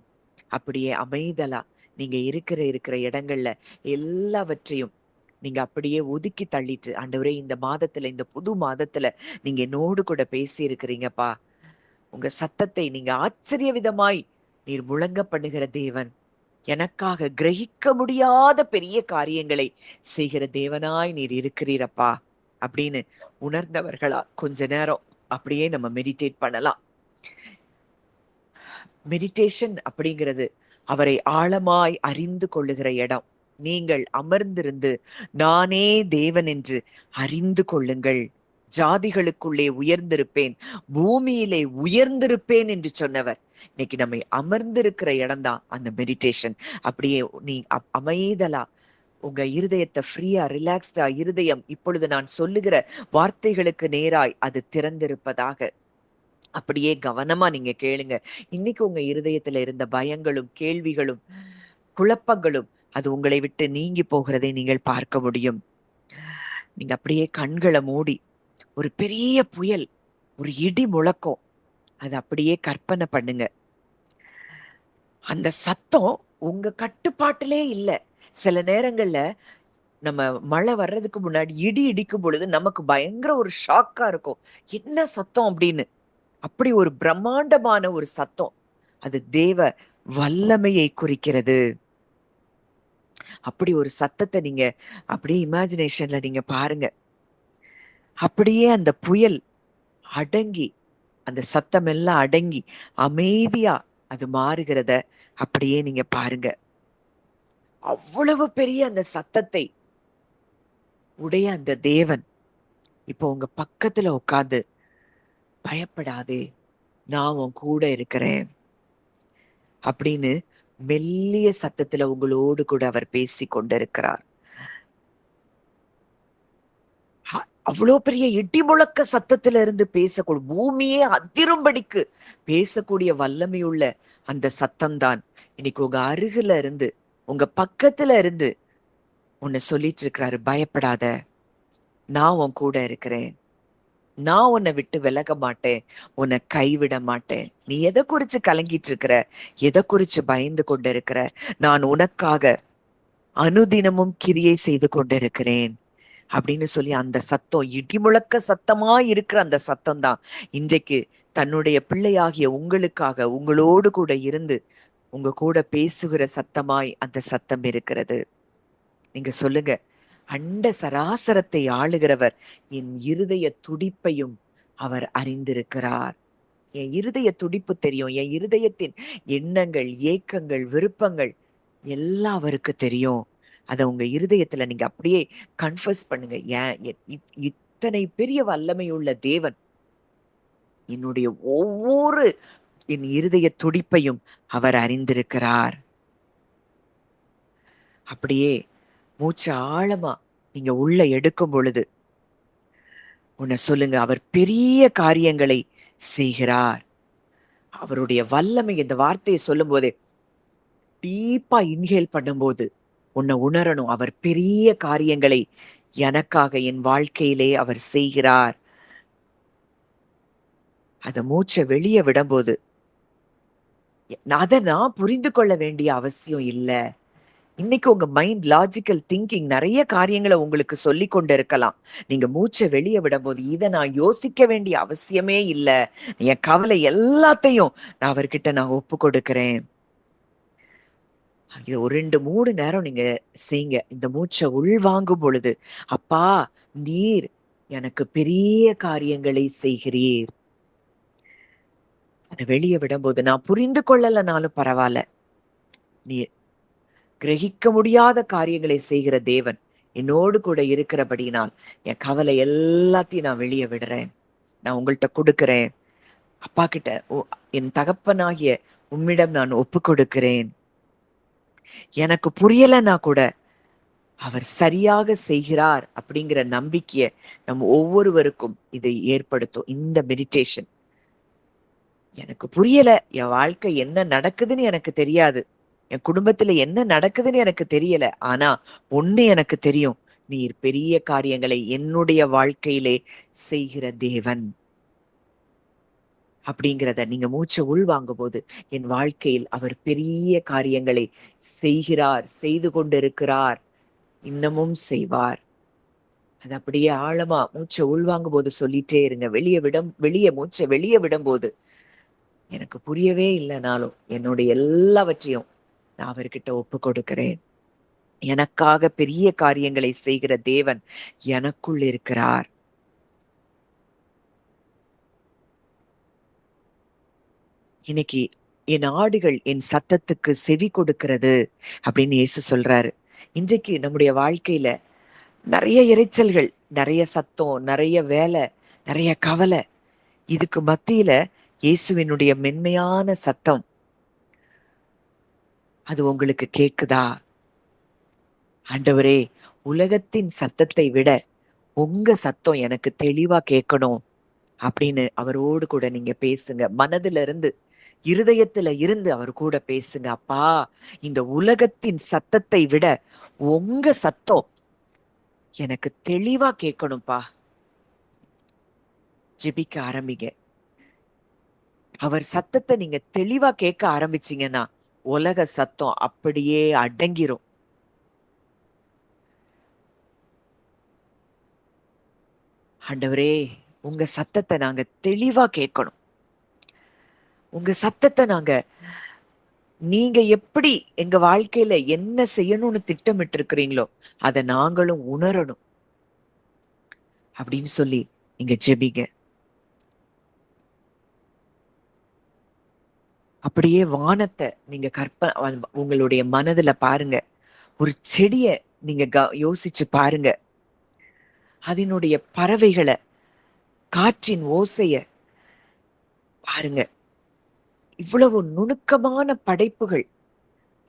அப்படியே அமைதலா நீங்க இருக்கிற இடங்கள்ல எல்லாவற்றையும் நீங்க அப்படியே ஒதுக்கி தள்ளிட்டு, ஆண்டவரே இந்த மாதத்துல, இந்த புது மாதத்துல நீங்க என்னோடு கூட பேசி இருக்கிறீங்கப்பா, உங்க சத்தத்தை நீங்க ஆச்சரிய விதமாய் நீர் முழங்க பண்ணுகிற தேவன், எனக்காக கிரகிக்க முடியாத பெரிய காரியங்களை செய்கிற தேவனாய் நீர் இருக்கிறீரப்பா அப்படின்னு உணர்ந்தவர்களா கொஞ்ச நேரம் அப்படியே நம்ம மெடிடேட் பண்ணலாம். மெடிடேஷன் அப்படிங்கிறது அவரை ஆழமாய் அறிந்து கொள்ளுகிற இடம். நீங்கள் அமர்ந்திருந்து நானே தேவன் என்று அறிந்து கொள்ளுங்கள், ஜாதிகளுக்குள்ளே உயர்ந்திருப்பேன், பூமியிலே உயர்ந்திருப்பேன் என்று சொன்னவர் இன்னைக்கு நம்மை அமர்ந்திருக்கிற இடம் தான் அந்த மெடிடேஷன். அப்படியே நீ அமைதலா உங்க இருதயத்தை ஃப்ரீயா ரிலாக்ஸ்டா, இருதயம் இப்பொழுது நான் சொல்லுகிற வார்த்தைகளுக்கு நேராய் அது திறந்திருப்பதாக அப்படியே கவனமா நீங்க கேளுங்க. இன்னைக்கு உங்க இருதயத்துல இருந்த பயங்களும் கேள்விகளும் குழப்பங்களும் அது உங்களை விட்டு நீங்கி போகிறதை நீங்கள் பார்க்க முடியும். நீங்க அப்படியே கண்களை மூடி ஒரு பெரிய புயல், ஒரு இடி முழக்கம் அது அப்படியே கற்பனை பண்ணுங்க. அந்த சத்தம் உங்க கட்டுப்பாட்டிலே இல்ல. சில நேரங்கள்ல நம்ம மழை வர்றதுக்கு முன்னாடி இடி இடிக்கும் பொழுது நமக்கு பயங்கர ஒரு ஷாக்கா இருக்கும். என்ன சத்தம் அப்படின்னு. அப்படி ஒரு பிரம்மாண்டமான ஒரு சத்தம். அது தேவ வல்லமையை குறிக்கிறது. அப்படி ஒரு சத்தத்தை நீங்க அப்படியே இமேஜினேஷன்ல நீங்க பாருங்க. அப்படியே அந்த புயல் அடங்கி, அந்த சத்தம் எல்லாம் அடங்கி அமைதியா அது மாறுகிறத அப்படியே நீங்க பாருங்க. அவ்வளவு பெரிய அந்த சத்தத்தை உடைய அந்த தேவன் இப்போ உங்க பக்கத்துல உட்கார்ந்து, பயப்படாதே நான் உன் கூட இருக்கிறேன் அப்படின்னு மெல்லிய சத்தத்துல உங்களோடு கூட அவர் பேசி கொண்டிருக்கிறார். அவ்வளோ பெரிய இடி முழக்க சத்தத்துல இருந்து பேசக்கூடிய, பூமியே அதிரும்படிக்கு பேசக்கூடிய வல்லமையுள்ள அந்த சத்தம் தான் இன்னைக்கு உங்க அருகில இருந்து உங்க பக்கத்துல இருந்து உன்னை சொல்லிட்டு இருக்கிறாரு, பயப்படாத நான் உன் கூட இருக்கிறேன், நான் உன்னை விட்டு விலக மாட்டேன், உன்னை கைவிட மாட்டேன். நீ எதை குறிச்சு கலங்கிட்டு இருக்கிற, எதை குறிச்சு பயந்து கொண்டு இருக்கிற, நான் உனக்காக அனுதினமும் கிரியை செய்து கொண்டிருக்கிறேன் அப்படின்னு சொல்லி அந்த சத்தம், இடிமுழக்க சத்தமா இருக்கிற அந்த சத்தம் தான் இன்றைக்கு தன்னுடைய பிள்ளையாகிய உங்களுக்காக உங்களோடு கூட இருந்து உங்க கூட பேசுகிற சத்தமாய் அந்த சத்தம் இருக்கிறது. நீங்க சொல்லுங்க, அண்ட சராசரத்தை ஆளுகிறவர் என் இருதய துடிப்பையும் அவர் அறிந்திருக்கிறார். என் இருதய துடிப்பு தெரியும், என் இருதயத்தின் எண்ணங்கள், ஏக்கங்கள், விருப்பங்கள் எல்லாம் அவருக்கு தெரியும். அத உங்க இருதயத்துல நீங்க அப்படியே கன்ஃபஸ் பண்ணுங்க. ஏன் இத்தனை பெரிய வல்லமையுள்ள தேவன் என்னுடைய ஒவ்வொரு என் இருதய துடிப்பையும் அவர் அறிந்திருக்கிறார். அப்படியே மூச்சு ஆழமா நீங்க உள்ள எடுக்கும் பொழுது உன்னை சொல்லுங்க, அவர் பெரிய காரியங்களை செய்கிறார். அவருடைய வல்லமை, இந்த வார்த்தையை சொல்லும் போதே டீப்பா இன்ஹேல் பண்ணும்போது உன்னை உணரணும், அவர் பெரிய காரியங்களை எனக்காக என் வாழ்க்கையிலே அவர் செய்கிறார். அத மூச்சை வெளியே விடும்போது அதை நான் புரிந்து கொள்ள வேண்டிய அவசியம் இல்ல. இன்னைக்கு உங்க மைண்ட் லாஜிக்கல் திங்கிங் நிறைய காரியங்களை உங்களுக்கு சொல்லி கொண்டு இருக்கலாம். நீங்க மூச்சை வெளியே விடும்போது இதை நான் யோசிக்க வேண்டிய அவசியமே இல்ல, என் கவலை எல்லாத்தையும் நான் அவர்கிட்ட நான் ஒப்பு கொடுக்கிறேன். இது ஒரு 2-3 நேரம் நீங்க செய்யுங்க. இந்த மூச்சை உள்வாங்கும் பொழுது, அப்பா நீர் எனக்கு பெரிய காரியங்களை செய்கிறீர். அதை வெளியே விடும்போது நான் புரிந்து கொள்ளலனாலும் பரவாயில்ல, நீர் கிரகிக்க முடியாத காரியங்களை செய்கிற தேவன் என்னோடு கூட இருக்கிறபடினால் என் கவலை எல்லாத்தையும் நான் வெளியே விடுறேன், நான் உங்கள்கிட்ட கொடுக்கிறேன். அப்பா கிட்ட என் தகப்பனாகிய உம்மிடம் நான் ஒப்பு கொடுக்கிறேன். எனக்கு புரியலன்னா கூட அவர் சரியாக செய்கிறார் அப்படிங்கிற நம்பிக்கைய நம்ம ஒவ்வொருவருக்கும் இதை ஏற்படுத்தும். இந்த மெடிடேஷன் எனக்கு புரியல, என் வாழ்க்கை என்ன நடக்குதுன்னு எனக்கு தெரியாது, என் குடும்பத்துல என்ன நடக்குதுன்னு எனக்கு தெரியல, ஆனா ஒண்ணு எனக்கு தெரியும், நீர் பெரிய காரியங்களை என்னுடைய வாழ்க்கையிலே செய்கிற தேவன் அப்படிங்கிறத நீங்க மூச்சை உள்வாங்கும் போது, என் வாழ்க்கையில் அவர் பெரிய காரியங்களை செய்கிறார், செய்து கொண்டிருக்கிறார், இன்னமும் செய்வார். அது அப்படியே ஆழமா மூச்சை உள்வாங்கும் போது சொல்லிட்டே இருங்க. வெளியே மூச்சை வெளியே விடும்போது எனக்கு புரியவே இல்லைனாலும் என்னுடைய எல்லாவற்றையும் நான் அவர்கிட்ட ஒப்பு கொடுக்கிறேன். எனக்காக பெரிய காரியங்களை செய்கிற தேவன் எனக்குள் இருக்கிறார். இன்னைக்கு என் ஆடுகள் என் சத்தத்துக்கு செவி கொடுக்கிறது அப்படின்னு இயேசு சொல்றாரு. இன்றைக்கு நம்முடைய வாழ்க்கையில நிறைய இரைச்சல்கள், நிறைய சத்தம், நிறைய வேலை, நிறைய கவலை, இதுக்கு மத்தியில இயேசுவினுடைய மென்மையான சத்தம் அது உங்களுக்கு கேக்குதா? ஆண்டவரே, உலகத்தின் சத்தத்தை விட உங்க சத்தம் எனக்கு தெளிவா கேட்கணும் அப்படின்னு அவரோடு கூட நீங்க பேசுங்க. மனதுல இருந்து, இருதயத்துல இருந்து அவர் கூட பேசுங்க. அப்பா, இந்த உலகத்தின் சத்தத்தை விட உங்க சத்தம் எனக்கு தெளிவா கேட்கணும்பா. ஜெபிக்க ஆரம்பிங்க. அவர் சத்தத்தை நீங்க தெளிவா கேட்க ஆரம்பிச்சீங்கன்னா உலக சத்தம் அப்படியே அடங்கிரும். ஆண்டவரே, உங்க சத்தத்தை நாங்க தெளிவா கேட்கணும். உங்க சத்தத்தை நீங்க எப்படி எங்க வாழ்க்கையில என்ன செய்யணும்னு திட்டமிட்டு இருக்கிறீங்களோ அதை நாங்களும் உணரணும் அப்படின்னு சொல்லி நீங்க ஜெபிங்க. அப்படியே வானத்தை நீங்க உங்களுடைய மனதுல பாருங்க. ஒரு செடிய நீங்க யோசிச்சு பாருங்க. அதனுடைய பறவைகளை, காற்றின் ஓசைய பாருங்க. இவ்வளவு நுணுக்கமான படைப்புகள்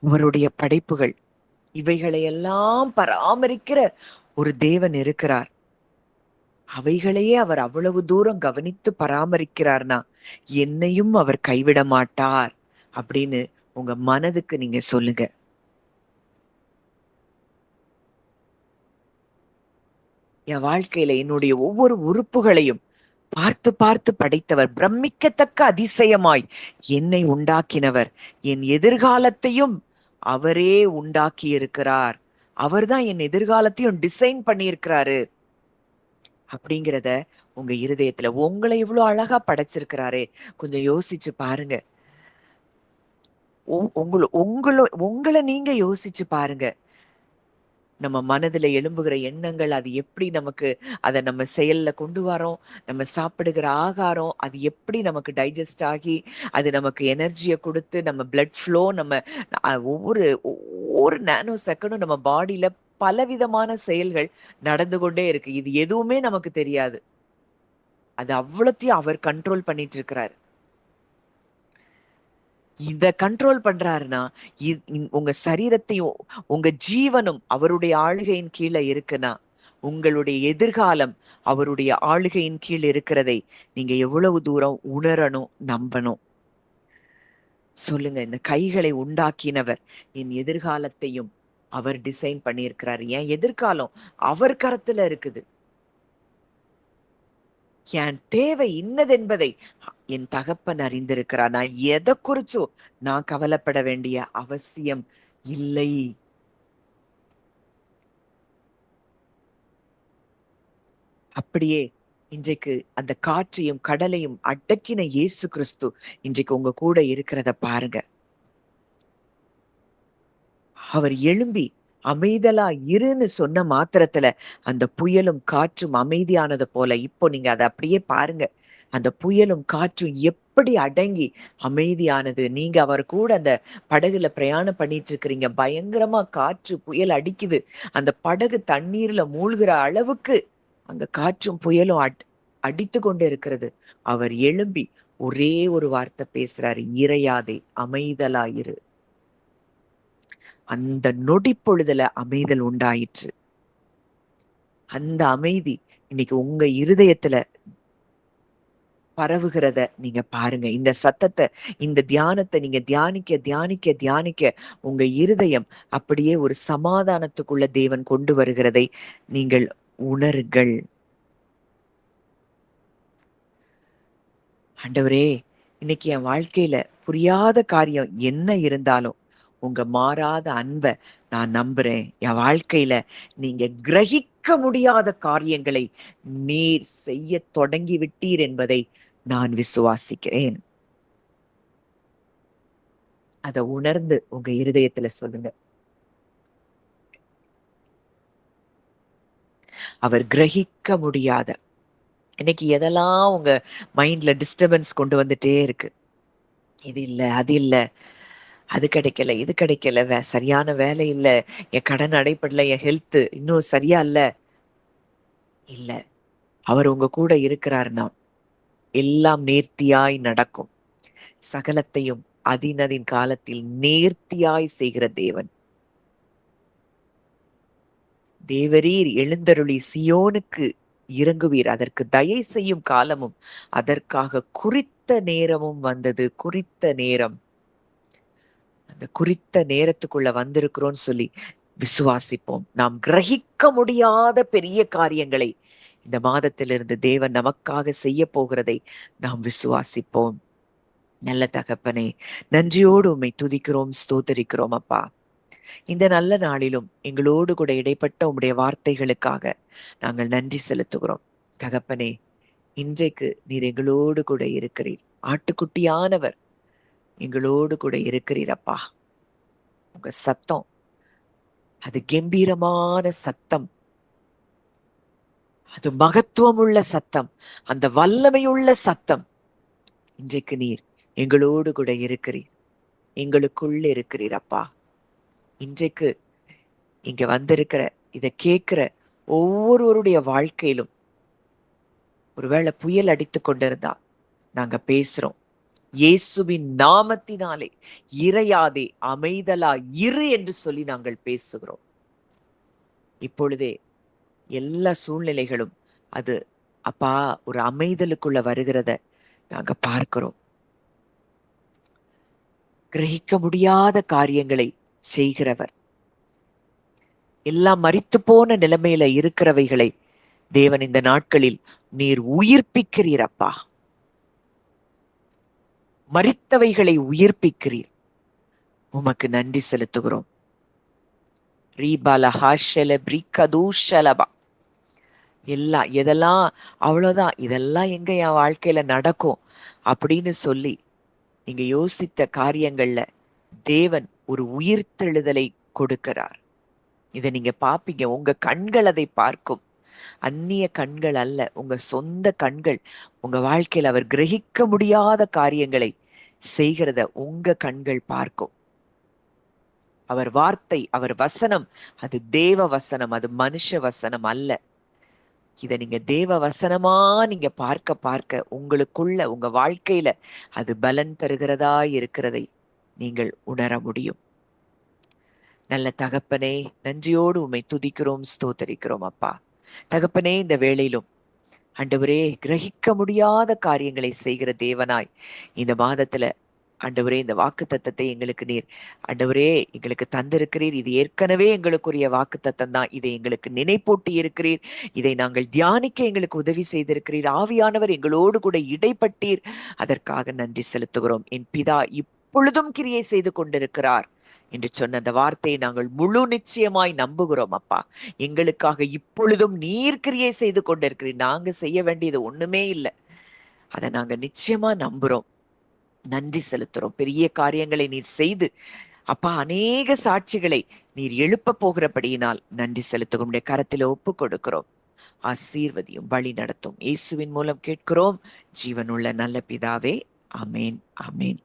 அவருடைய படைப்புகள். இவைகளையெல்லாம் பராமரிக்கிற ஒரு தேவன் இருக்கிறார். அவைகளையே அவர் அவ்வளவு தூரம் கவனித்து பராமரிக்கிறார்னா என்னையும் அவர் கைவிட மாட்டார் அப்படின்னு உங்க மனதுக்கு நீங்க சொல்லுங்க. என் வாழ்க்கையில என்னுடைய ஒவ்வொரு உறுப்புகளையும் பார்த்து பார்த்து படைத்தவர், பிரமிக்கத்தக்க அதிசயமாய் என்னை உண்டாக்கினவர், என் எதிர்காலத்தையும் அவரே உண்டாக்கி இருக்கிறார். அவர்தான் என் எதிர்காலத்தையும் டிசைன் பண்ணியிருக்கிறாரு அப்படிங்கிறத உங்க இருதயத்துல, உங்களை இவ்வளவு அழகா படைச்சிருக்கிறாரே, கொஞ்சம் யோசிச்சு பாருங்க. உங்களை நீங்க யோசிச்சு பாருங்க. நம்ம மனதுல எழும்புகிற எண்ணங்கள், அது எப்படி நமக்கு அத நம்ம செயல்ல கொண்டு வரோம், நம்ம சாப்பிடுகிற ஆகாரம் அது எப்படி நமக்கு டைஜஸ்ட் ஆகி அது நமக்கு எனர்ஜிய கொடுத்து நம்ம பிளட் ஃப்ளோ நம்ம ஒவ்வொரு ஒவ்வொரு நானோ செகண்டும் நம்ம பாடியில பலவிதமான செயல்கள் நடந்து கொண்டே இருக்கு. இது எதுவுமே நமக்கு தெரியாது. அது அவ்வளத்தையும் அவர் கண்ட்ரோல் பண்ணிட்டு இருக்கிறாரு. இத கண்ட்ரோல் பண்றாருன்னா, உங்க சரீரத்தையும் உங்க ஜீவனும் அவருடைய ஆளுகையின் கீழ இருக்குன்னா, உங்களுடைய எதிர்காலம் அவருடைய ஆளுகையின் கீழ் இருக்கிறதை நீங்க எவ்வளவு தூரம் உணரணும், நம்பணும். சொல்லுங்க. இந்த கைகளை உண்டாக்கினவர் என் எதிர்காலத்தையும் அவர் டிசைன் பண்ணியிருக்கிறாரு. என் எதிர்காலம் அவர் கரத்துல இருக்குது. என் தேவை இன்னதென்பதை என் தகப்பன் அறிந்திருக்கிறார். நான் எதை குறிச்சும் நான் கவலைப்பட வேண்டிய அவசியம் இல்லை. அப்படியே இன்றைக்கு அந்த காற்றையும் கடலையும் அடக்கின இயேசு கிறிஸ்து இன்றைக்கு உங்க கூட இருக்கிறத பாருங்க. அவர் எழும்பி அமைதலா இருன்னு சொன்ன மாத்திரத்துல அந்த புயலும் காற்றும் அமைதியானது போல இப்போ நீங்க அதை அப்படியே பாருங்க. அந்த புயலும் காற்றும் எப்படி அடங்கி அமைதியானது. நீங்க அவர் கூட அந்த படகுல பிரயாணம் பண்ணிட்டு இருக்கிறீங்க. பயங்கரமா காற்று புயல் அடிக்குது. அந்த படகு தண்ணீர்ல மூழ்கிற அளவுக்கு அங்க காற்றும் புயலும் அடித்து கொண்டு இருக்கிறது. அவர் எழும்பி ஒரே ஒரு வார்த்தை பேசுறாரு, இறையாதே, அமைதலாயிரு. அந்த நொடி பொழுதுல அமைதல் உண்டாயிற்று. அந்த அமைதி இன்னைக்கு உங்க இருதயத்துல பரவுகிறத நீங்க பாருங்க. இந்த சத்தத்தை, இந்த தியானத்தை நீங்க தியானிக்க தியானிக்க தியானிக்க உங்க இருதயம் அப்படியே ஒரு சமாதானத்துக்குள்ள தேவன் கொண்டு வருகிறதை நீங்கள் உணருங்கள். ஆண்டவரே, இன்னைக்கு என் வாழ்க்கையில புரியாத காரியம் என்ன இருந்தாலும் உங்க மாறாத அன்பை நான் நம்புறேன். என் வாழ்க்கையில நீங்க கிரகிக்க முடியாத காரியங்களை நீர் செய்ய தொடங்கி விட்டீர் என்பதை நான் விசுவாசிக்கிறேன். அதை உணர்ந்து உங்க இருதயத்துல சொல்லுங்க. அவர் கிரகிக்க முடியாத, இன்னைக்கு எதெல்லாம் உங்க மைண்ட்ல டிஸ்டர்பன்ஸ் கொண்டு வந்துட்டே இருக்கு. இது இல்ல, அது இல்ல, அது கிடைக்கல, இது கிடைக்கல, சரியான வேலை இல்ல, என் கடன் அடைப்படல, என் ஹெல்த் இன்னும் சரியா இல்ல. இல்ல, அவர் உங்க கூட இருக்கிறாருன்னா எல்லாம் நேர்த்தியாய் நடக்கும். சகலத்தையும் அதினதின் காலத்தில் நேர்த்தியாய் செய்கிற தேவன். தேவரீர் எழுந்தருளி சியோனுக்கு இறங்குவீர். அதற்கு தயை செய்யும் காலமும் அதற்காக குறித்த நேரமும் வந்தது. குறித்த நேரம், அந்த குறித்த நேரத்துக்குள்ள வந்திருக்கிறோம்னு சொல்லி விசுவாசிப்போம். நாம் கிரகிக்க முடியாத பெரிய காரியங்களை இந்த மாதத்திலிருந்து தேவன் நமக்காக செய்ய போகிறதை நாம் விசுவாசிப்போம். நல்ல தகப்பனே, நன்றியோடு உம்மை துதிக்கிறோம், ஸ்தோத்தரிக்கிறோம் அப்பா. இந்த நல்ல நாளிலும் எங்களோடு கூட இடைப்பட்ட உம்முடைய வார்த்தைகளுக்காக நாங்கள் நன்றி செலுத்துகிறோம். தகப்பனே, இன்றைக்கு நீர் எங்களோடு கூட இருக்கிறீர். ஆட்டுக்குட்டியானவர் எங்களோடு கூட இருக்கிறீர் அப்பா. உங்க சத்தம் அது கம்பீரமான சத்தம், அது மகத்துவமுள்ள சத்தம், அந்த வல்லமையுள்ள சத்தம். இன்றைக்கு நீர் எங்களோடு கூட இருக்கிறீர், எங்களுக்குள்ள இருக்கிறீர் அப்பா. இன்றைக்கு இங்க வந்திருக்கிற இதை கேட்கிற ஒவ்வொருவருடைய வாழ்க்கையிலும் ஒருவேளை புயல் அடித்து கொண்டிருந்தா நாங்க பேசுறோம், இயேசுவின் நாமத்தினாலே இறையாதே, அமைதலா இரு என்று சொல்லி நாங்கள் பேசுகிறோம். இப்பொழுதே எல்லா சூழ்நிலைகளும் அது அப்பா ஒரு அமைதலுக்குள்ள வருகிறத நாங்க பார்க்கிறோம். கிரகிக்க முடியாத காரியங்களை செய்கிறவர், எல்லாம் மரித்து போன நிலைமையில இருக்கிறவைகளை தேவன் இந்த நாட்களில் நீர் உயிர்ப்பிக்கிறீர் அப்பா. மரித்தவைகளை உயிர்ப்பிக்கிறீர். உமக்கு நன்றி செலுத்துகிறோம். எதெல்லாம் அவ்வளவுதான், இதெல்லாம் எங்க என் வாழ்க்கையில நடக்கும் அப்படின்னு சொல்லி நீங்க யோசித்த காரியங்கள்ல தேவன் ஒரு உயிர்த்தெழுதலை கொடுக்கிறார். இதை நீங்க பாப்பீங்க. உங்க கண்கள் அதை பார்க்கும். அந்நிய கண்கள் அல்ல, உங்க சொந்த கண்கள் உங்க வாழ்க்கையில அவர் கிரகிக்க முடியாத காரியங்களை செய்கிறத உங்க கண்கள் பார்க்கும். அவர் வார்த்தை, அவர் வசனம், அது தேவ வசனம், அது மனுஷ வசனம் அல்ல. இத நீங்க தேவ வசனமா நீங்க பார்க்க பார்க்க உங்களுக்குள்ள உங்க வாழ்க்கையில அது பலன் பெறுகிறதா இருக்கிறதை நீங்கள் உணர முடியும். நல்ல தகப்பனே, நன்றியோடு உம்மை துதிக்கிறோம், ஸ்தோத்தரிக்கிறோம் அப்பா. தகப்பனே, இந்த வேளையிலும் ஆண்டவரே, கிரகிக்க முடியாத காரியங்களை செய்கிற தேவனாய் இந்த மாதத்துல ஆண்டவரே, இந்த வாக்குத்தத்தத்தை எங்களுக்கு நீர் ஆண்டவரே எங்களுக்கு தந்திருக்கிறீர். இது ஏற்கனவே எங்களுக்குரிய வாக்குத்தத்தம் தான். இதை எங்களுக்கு நினைப்பூட்டி இருக்கிறீர். இதை நாங்கள் தியானிக்க எங்களுக்கு உதவி செய்திருக்கிறீர். ஆவியானவர் எங்களோடு கூட இடைப்பட்டீர். அதற்காக நன்றி செலுத்துகிறோம். என் பிதா இப்பொழுதும் கிரியை செய்து கொண்டிருக்கிறார் என்று சொன்ன அந்த வார்த்தையை நாங்கள் முழு நிச்சயமாய் நம்புகிறோம் அப்பா. எங்களுக்காக இப்பொழுதும் நீர் கிரியை செய்து கொண்டிருக்கிறீர். நாங்க செய்ய வேண்டியது ஒண்ணுமே இல்லை. அதை நாங்க நிச்சயமா நம்புறோம். நன்றி செலுத்துறோம். பெரிய காரியங்களை நீர் செய்து அப்பா அநேக சாட்சிகளை நீர் எழுப்ப போகிறபடியினால் நன்றி செலுத்துகிறோம். உடைய கரத்தில ஒப்பு கொடுக்கிறோம். ஆசீர்வதியும், வழி நடத்தும். இயேசுவின் மூலம் கேட்கிறோம் ஜீவனுள்ள நல்ல பிதாவே. ஆமேன், ஆமேன்.